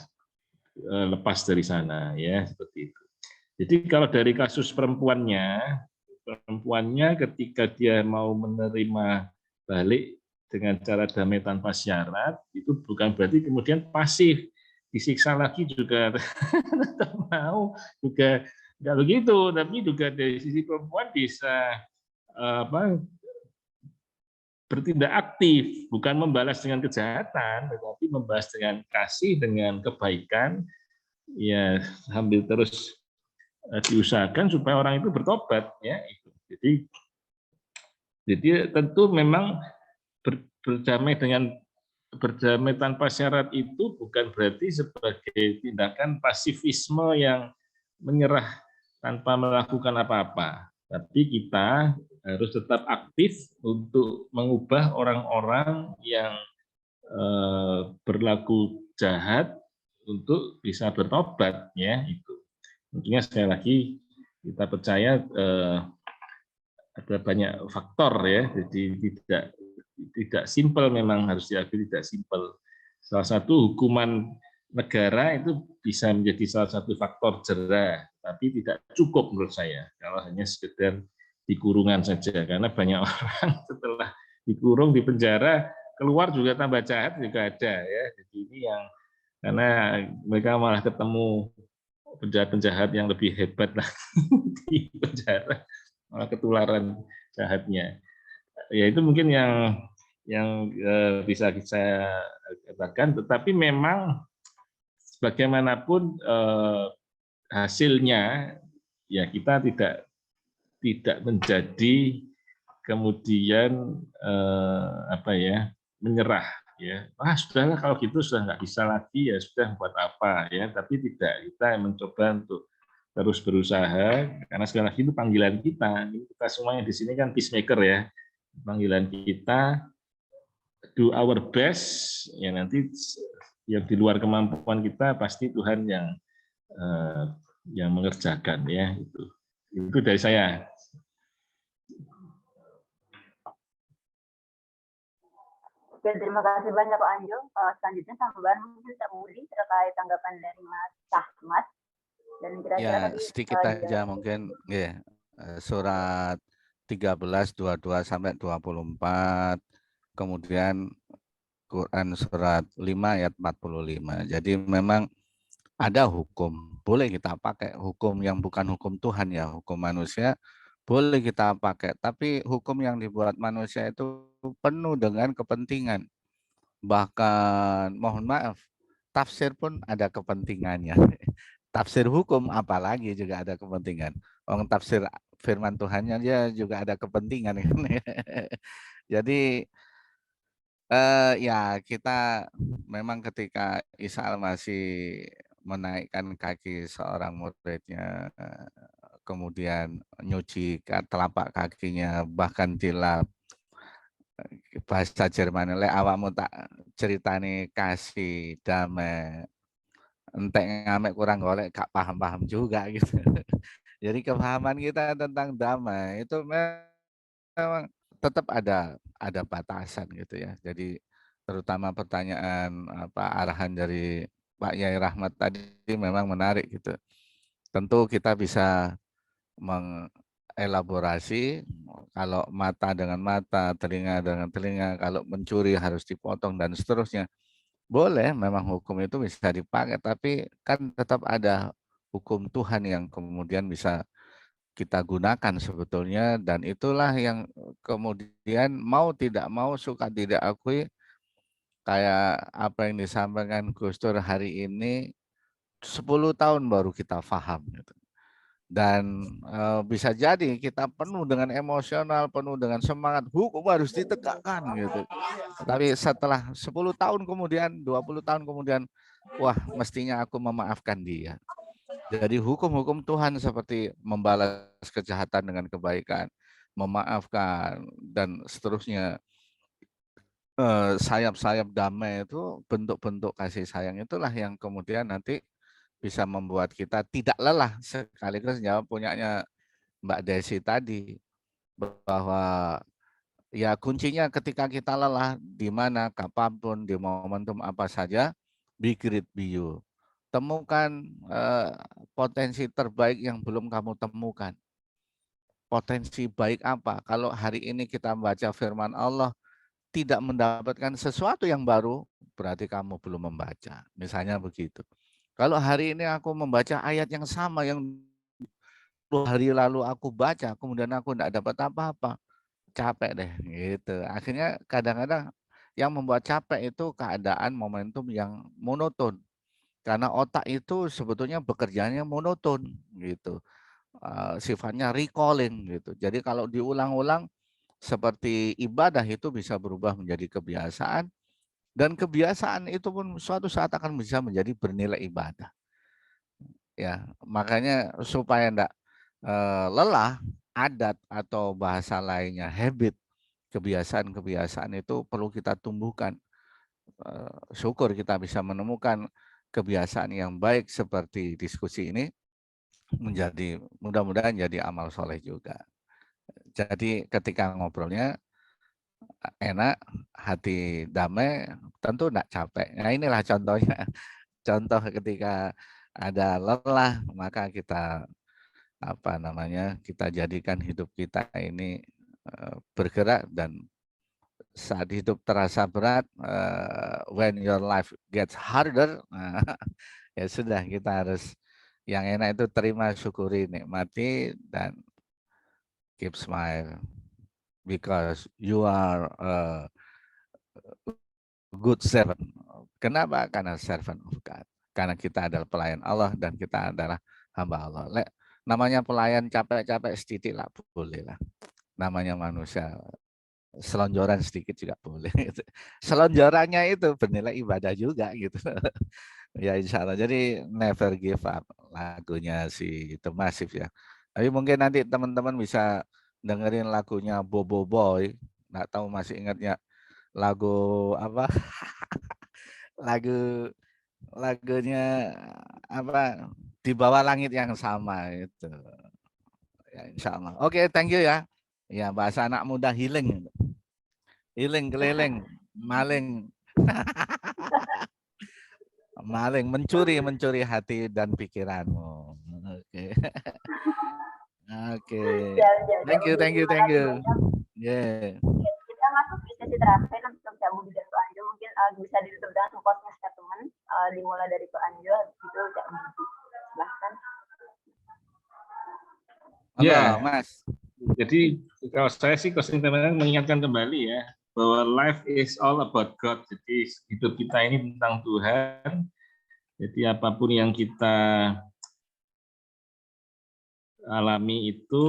lepas dari sana ya, seperti itu. Jadi kalau dari kasus perempuannya ketika dia mau menerima balik dengan cara damai tanpa syarat, itu bukan berarti kemudian pasif, disiksa lagi juga tetap mau, juga nggak begitu. Tapi juga dari sisi perempuan bisa bertindak aktif, bukan membalas dengan kejahatan, tetapi membalas dengan kasih, dengan kebaikan, ya sambil terus diusahakan supaya orang itu bertobat, ya. Jadi tentu memang berdamai tanpa syarat itu bukan berarti sebagai tindakan pasifisme yang menyerah tanpa melakukan apa-apa. Tapi kita harus tetap aktif untuk mengubah orang-orang yang berlaku jahat untuk bisa bertobat, ya itu. Tentunya sekali lagi kita percaya ada banyak faktor ya, jadi tidak simpel, memang harus diakui tidak simpel. Salah satu hukuman negara itu bisa menjadi salah satu faktor jera, tapi tidak cukup menurut saya kalau hanya sekedar di kurungan saja, karena banyak orang setelah dikurung di penjara keluar juga tambah jahat juga ada ya. Jadi ini yang karena mereka malah ketemu penjahat-penjahat yang lebih hebat di penjara, malah ketularan jahatnya. Ya itu mungkin yang bisa saya katakan, tetapi memang bagaimanapun hasilnya ya kita tidak menjadi kemudian menyerah ya. Sudahlah kalau gitu sudah nggak bisa lagi, ya sudah, buat apa ya. Tapi tidak, kita mencoba untuk terus berusaha, karena sekali lagi itu panggilan kita. Kita semuanya di sini kan peacemaker ya. Panggilan kita do our best, ya nanti yang di luar kemampuan kita pasti Tuhan yang mengerjakan ya. Itu dari saya. Oke, terima kasih banyak Pak Anjo. Selanjutnya tambahan mungkin Pak Budi terkait tanggapan dari Mas Ahmad. Dan kira-kira Ya, tadi, sedikit aja mungkin ya, surat 13, 22 sampai 24, kemudian Quran surat 5 ayat 45. Jadi memang ada hukum, boleh kita pakai hukum yang bukan hukum Tuhan ya, hukum manusia boleh kita pakai, tapi hukum yang dibuat manusia itu penuh dengan kepentingan. Bahkan mohon maaf, tafsir pun ada kepentingannya. Tafsir hukum apalagi juga ada kepentingan. Orang tafsir firman Tuhannya dia juga ada kepentingan. Jadi ya kita memang ketika Isa masih menaikkan kaki seorang muridnya, kemudian nyuci telapak kakinya, bahkan dilap, bahasa Jerman, le awakmu tak ceritani kasih damai, entek ngamek kurang golek, gak paham-paham juga gitu. Jadi kepahaman kita tentang damai itu memang tetap ada batasan gitu ya. Jadi terutama pertanyaan arahan dari Pak Yai Rahmat tadi memang menarik gitu. Tentu kita bisa mengelaborasi, kalau mata dengan mata, telinga dengan telinga, kalau mencuri harus dipotong dan seterusnya. Boleh, memang hukum itu bisa dipakai, tapi kan tetap ada hukum Tuhan yang kemudian bisa kita gunakan sebetulnya, dan itulah yang kemudian mau tidak mau, suka tidak akui, kayak apa yang disampaikan Gus Dur hari ini, 10 tahun baru kita paham gitu. Dan bisa jadi kita penuh dengan emosional, penuh dengan semangat, hukum harus ditegakkan gitu. Tapi setelah 10 tahun kemudian, 20 tahun kemudian, wah mestinya aku memaafkan dia. Jadi hukum-hukum Tuhan seperti membalas kejahatan dengan kebaikan, memaafkan, dan seterusnya, sayap-sayap damai itu, bentuk-bentuk kasih sayang itulah yang kemudian nanti bisa membuat kita tidak lelah. Sekaligus jawab punyanya Mbak Desi tadi, bahwa ya kuncinya ketika kita lelah, di mana, kapanpun, di momentum apa saja, be great, be you. Temukan potensi terbaik yang belum kamu temukan. Potensi baik apa? Kalau hari ini kita membaca firman Allah, tidak mendapatkan sesuatu yang baru, berarti kamu belum membaca. Misalnya begitu. Kalau hari ini aku membaca ayat yang sama yang 2 hari lalu aku baca, kemudian aku tidak dapat apa-apa, capek deh gitu. Akhirnya kadang-kadang yang membuat capek itu keadaan momentum yang monoton. Karena otak itu sebetulnya bekerjanya monoton gitu. Sifatnya recalling gitu. Jadi kalau diulang-ulang seperti ibadah itu bisa berubah menjadi kebiasaan, dan kebiasaan itu pun suatu saat akan bisa menjadi bernilai ibadah. Ya, makanya supaya enggak lelah, adat atau bahasa lainnya habit, kebiasaan-kebiasaan itu perlu kita tumbuhkan. Syukur kita bisa menemukan kebiasaan yang baik seperti diskusi ini, menjadi mudah-mudahan jadi amal soleh juga. Jadi ketika ngobrolnya enak, hati damai, tentu tidak capek. Nah inilah contohnya. Contoh ketika ada lelah, maka kita kita jadikan hidup kita ini bergerak, dan saat hidup terasa berat, when your life gets harder, ya sudah, kita harus yang enak itu terima, syukuri, nikmati, dan keep smile because you are a good servant. Kenapa? Karena servant of God. Karena kita adalah pelayan Allah dan kita adalah hamba Allah. Namanya pelayan capek-capek sedikit lah, boleh lah. Namanya manusia, selonjoran sedikit juga boleh. Selonjorannya itu bernilai ibadah juga gitu. Ya insya Allah. Jadi never give up, lagunya si The Massive ya. Tapi mungkin nanti teman-teman bisa dengerin lagunya Bobo Boy. Nggak tahu masih ingatnya lagu apa? Lagunya apa? Di bawah langit yang sama itu. Ya insya Allah. Oke, thank you ya. Ya bahasa anak muda healing. Healing, keliling, maling. Maling, mencuri hati dan pikiranmu. Oke. Oke. Thank you. Yeah. Kita masuk di sesi terakhir untuk Cak Budi dan Pak Anjo. Mungkin bisa ditutup dengan closing statement, dimulai dari Pak Anjo, itu Cak Budi. Silahkan. Ya, Mas. Jadi kalau saya sih mengingatkan kembali ya, bahwa life is all about God. Jadi hidup kita ini tentang Tuhan. Jadi apapun yang kita alami itu,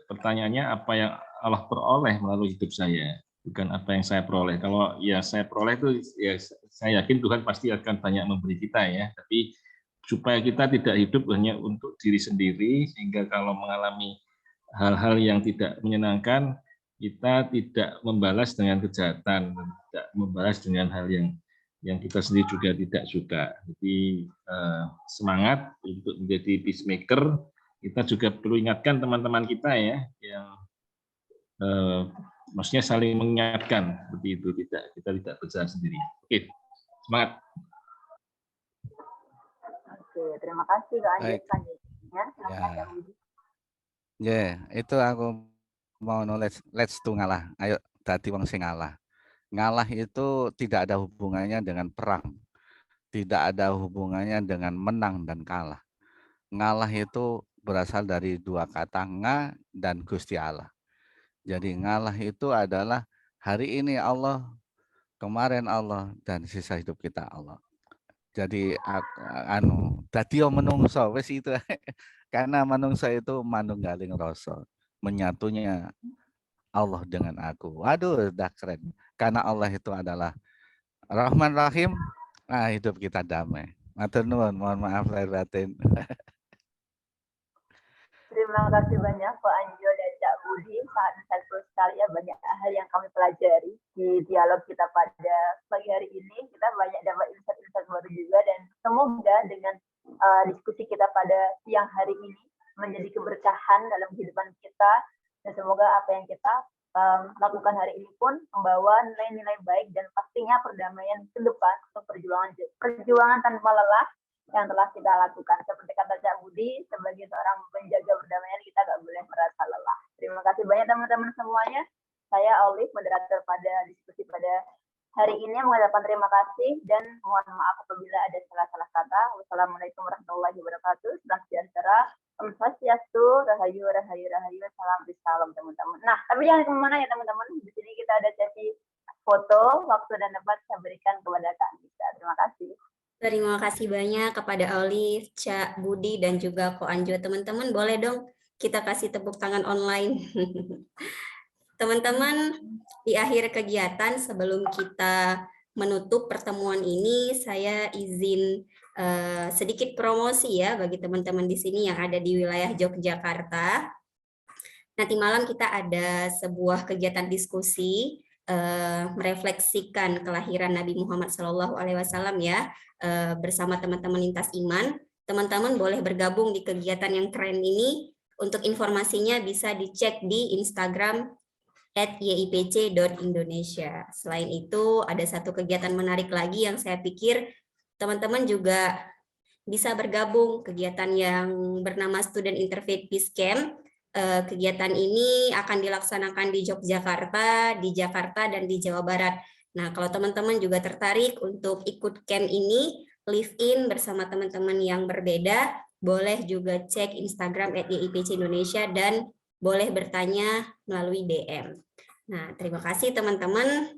pertanyaannya apa yang Allah peroleh melalui hidup saya, bukan apa yang saya peroleh. Kalau ya saya peroleh itu, ya saya yakin Tuhan pasti akan banyak memberi kita ya. Tapi supaya kita tidak hidup hanya untuk diri sendiri, sehingga kalau mengalami hal-hal yang tidak menyenangkan, kita tidak membalas dengan kejahatan, tidak membalas dengan hal yang kita sendiri juga tidak suka. Jadi semangat untuk menjadi peacemaker. Kita juga perlu ingatkan teman-teman kita ya, yang maksudnya saling mengingatkan seperti itu, kita tidak berjalan sendiri. Oke, semangat. Oke, terima kasih Kak Anjo. Selanjutnya, Ya, itu aku mau nulis, let's to ngalah. Ayo, dadi wong sing ngalah. Ngalah itu tidak ada hubungannya dengan perang. Tidak ada hubungannya dengan menang dan kalah. Ngalah itu berasal dari dua kata, nga dan Gusti Allah. Jadi ngalah itu adalah hari ini Allah, kemarin Allah, dan sisa hidup kita Allah. Jadi dadi menungso wis itu. Karena manungsa itu manunggaling rasa, menyatunya Allah dengan aku. Waduh, udah keren. Karena Allah itu adalah Rahman Rahim, nah hidup kita damai. Matur nuwun, mohon maaf lahir batin. Terima kasih banyak Pak Anjo dan Cak Budi, sangat insightful sekali ya, banyak hal yang kami pelajari di dialog kita pada pagi hari ini. Kita banyak dapat insight-insight baru juga, dan semoga dengan diskusi kita pada siang hari ini menjadi keberkahan dalam kehidupan kita, dan semoga apa yang kita lakukan hari ini pun membawa nilai-nilai baik dan pastinya perdamaian ke depan untuk perjuangan tanpa lelah yang telah kita lakukan. Seperti kata Cak Budi, sebagai seorang penjaga perdamaian kita nggak boleh merasa lelah. Terima kasih banyak teman-teman semuanya. Saya Olive, moderator pada diskusi pada hari ini, mengucapkan terima kasih dan mohon maaf apabila ada salah-salah kata. Wassalamualaikum warahmatullahi wabarakatuh. Salam sejahtera, Om Swastiastu, Rahayu, Rahayu, Rahayu, salam bisalam teman-teman. Nah, tapi jangan kemana ya teman-teman. Di sini kita ada sesi foto, waktu dan tempat saya berikan kepada Kak Anissa. Terima kasih. Terima kasih banyak kepada Olive, Cak Budi, dan juga Ko Anjo. Teman-teman boleh dong kita kasih tepuk tangan online. Teman-teman, di akhir kegiatan sebelum kita menutup pertemuan ini, saya izin sedikit promosi ya bagi teman-teman di sini yang ada di wilayah Yogyakarta. Nanti malam kita ada sebuah kegiatan diskusi merefleksikan kelahiran Nabi Muhammad SAW ya, bersama teman-teman lintas iman. Teman-teman boleh bergabung di kegiatan yang keren ini. Untuk informasinya bisa dicek di Instagram @yipc.indonesia. Selain itu, ada satu kegiatan menarik lagi yang saya pikir teman-teman juga bisa bergabung, kegiatan yang bernama Student Interfaith Peace Camp. Kegiatan ini akan dilaksanakan di Yogyakarta, di Jakarta, dan di Jawa Barat. Nah, kalau teman-teman juga tertarik untuk ikut camp ini, live in bersama teman-teman yang berbeda, boleh juga cek Instagram @yipc Indonesia dan boleh bertanya melalui DM. Nah, terima kasih teman-teman.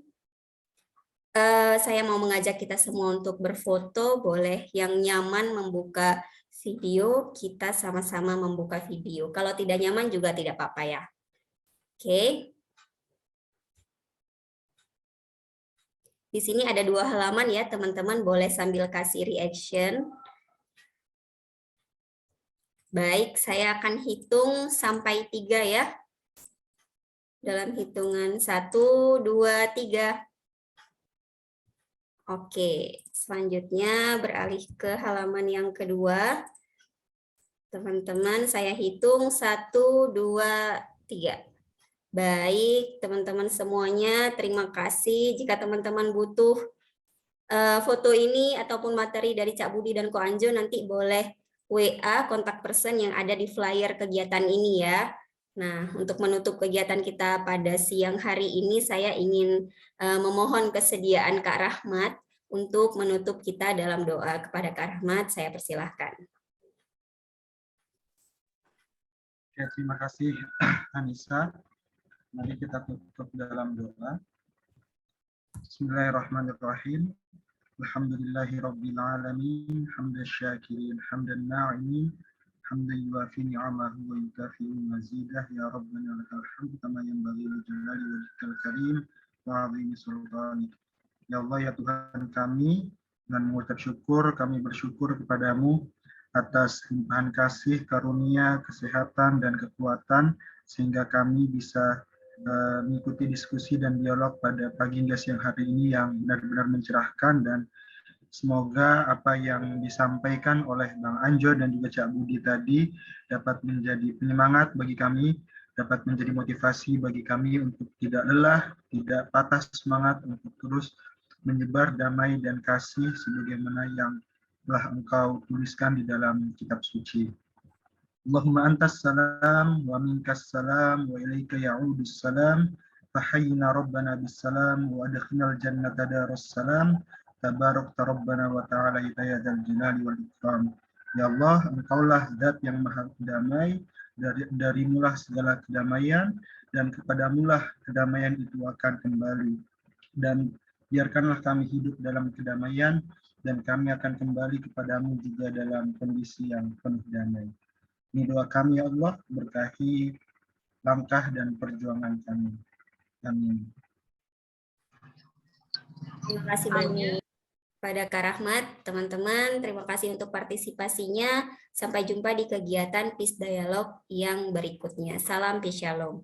Saya mau mengajak kita semua untuk berfoto, boleh yang nyaman membuka video, kita sama-sama membuka video. Kalau tidak nyaman juga tidak apa-apa ya. Oke. Di sini ada 2 halaman ya, teman-teman boleh sambil kasih reaction. Baik, saya akan hitung sampai 3 ya. Dalam hitungan 1, 2, 3. Oke, selanjutnya beralih ke halaman yang kedua. Teman-teman, saya hitung 1, 2, 3. Baik, teman-teman semuanya, terima kasih. Jika teman-teman butuh foto ini ataupun materi dari Cak Budi dan Ko Anjo, nanti boleh WA kontak person yang ada di flyer kegiatan ini ya. Nah, untuk menutup kegiatan kita pada siang hari ini, saya ingin memohon kesediaan Kak Rahmat untuk menutup kita dalam doa. Kepada Kak Rahmat, saya persilahkan. Oke, terima kasih Anissa. Mari kita tutup dalam doa. Bismillahirrahmanirrahim. Alhamdulillahirabbil alamin, hamdan syakirin, hamdan na'imin, hamdan yuwafi ni'amahu wa yukafi'u mazidah. Ya Rabbana lakal hamdu kama yanbaghi li jalali wajhikal karim wa 'azimi sultanik. Ya Allah, ya Tuhan kami, dengan mengucap syukur kami bersyukur kepadamu atas limpahan kasih, karunia, kesehatan, dan kekuatan, sehingga kami bisa mengikuti diskusi dan dialog pada pagi hingga siang hari ini yang benar-benar mencerahkan, dan semoga apa yang disampaikan oleh Bang Anjo dan juga Cak Budi tadi dapat menjadi penyemangat bagi kami, dapat menjadi motivasi bagi kami untuk tidak lelah, tidak patah semangat untuk terus menyebar damai dan kasih sebagaimana yang telah Engkau tuliskan di dalam kitab suci. Allahumma antas salam wa minkas salam wa ilaika ya'udus salam fahayyina rabbana bis salam wa adkhilnal jannata daras salam tabarakta rabbana wa ta'ala ya dzal jalali wal ikram. Ya Allah, Engkaulah zat yang maha damai, darimulah segala kedamaian, dan kepadamulah kedamaian itu akan kembali. Dan biarkanlah kami hidup dalam kedamaian, dan kami akan kembali kepadamu juga dalam kondisi yang penuh damai. Ini doa kami ya Allah, berkahi langkah dan perjuangan kami. Amin. Terima kasih banyak pada Kak Rahmat. Teman-teman, terima kasih untuk partisipasinya. Sampai jumpa di kegiatan Peace Dialog yang berikutnya. Salam Peace Shalom.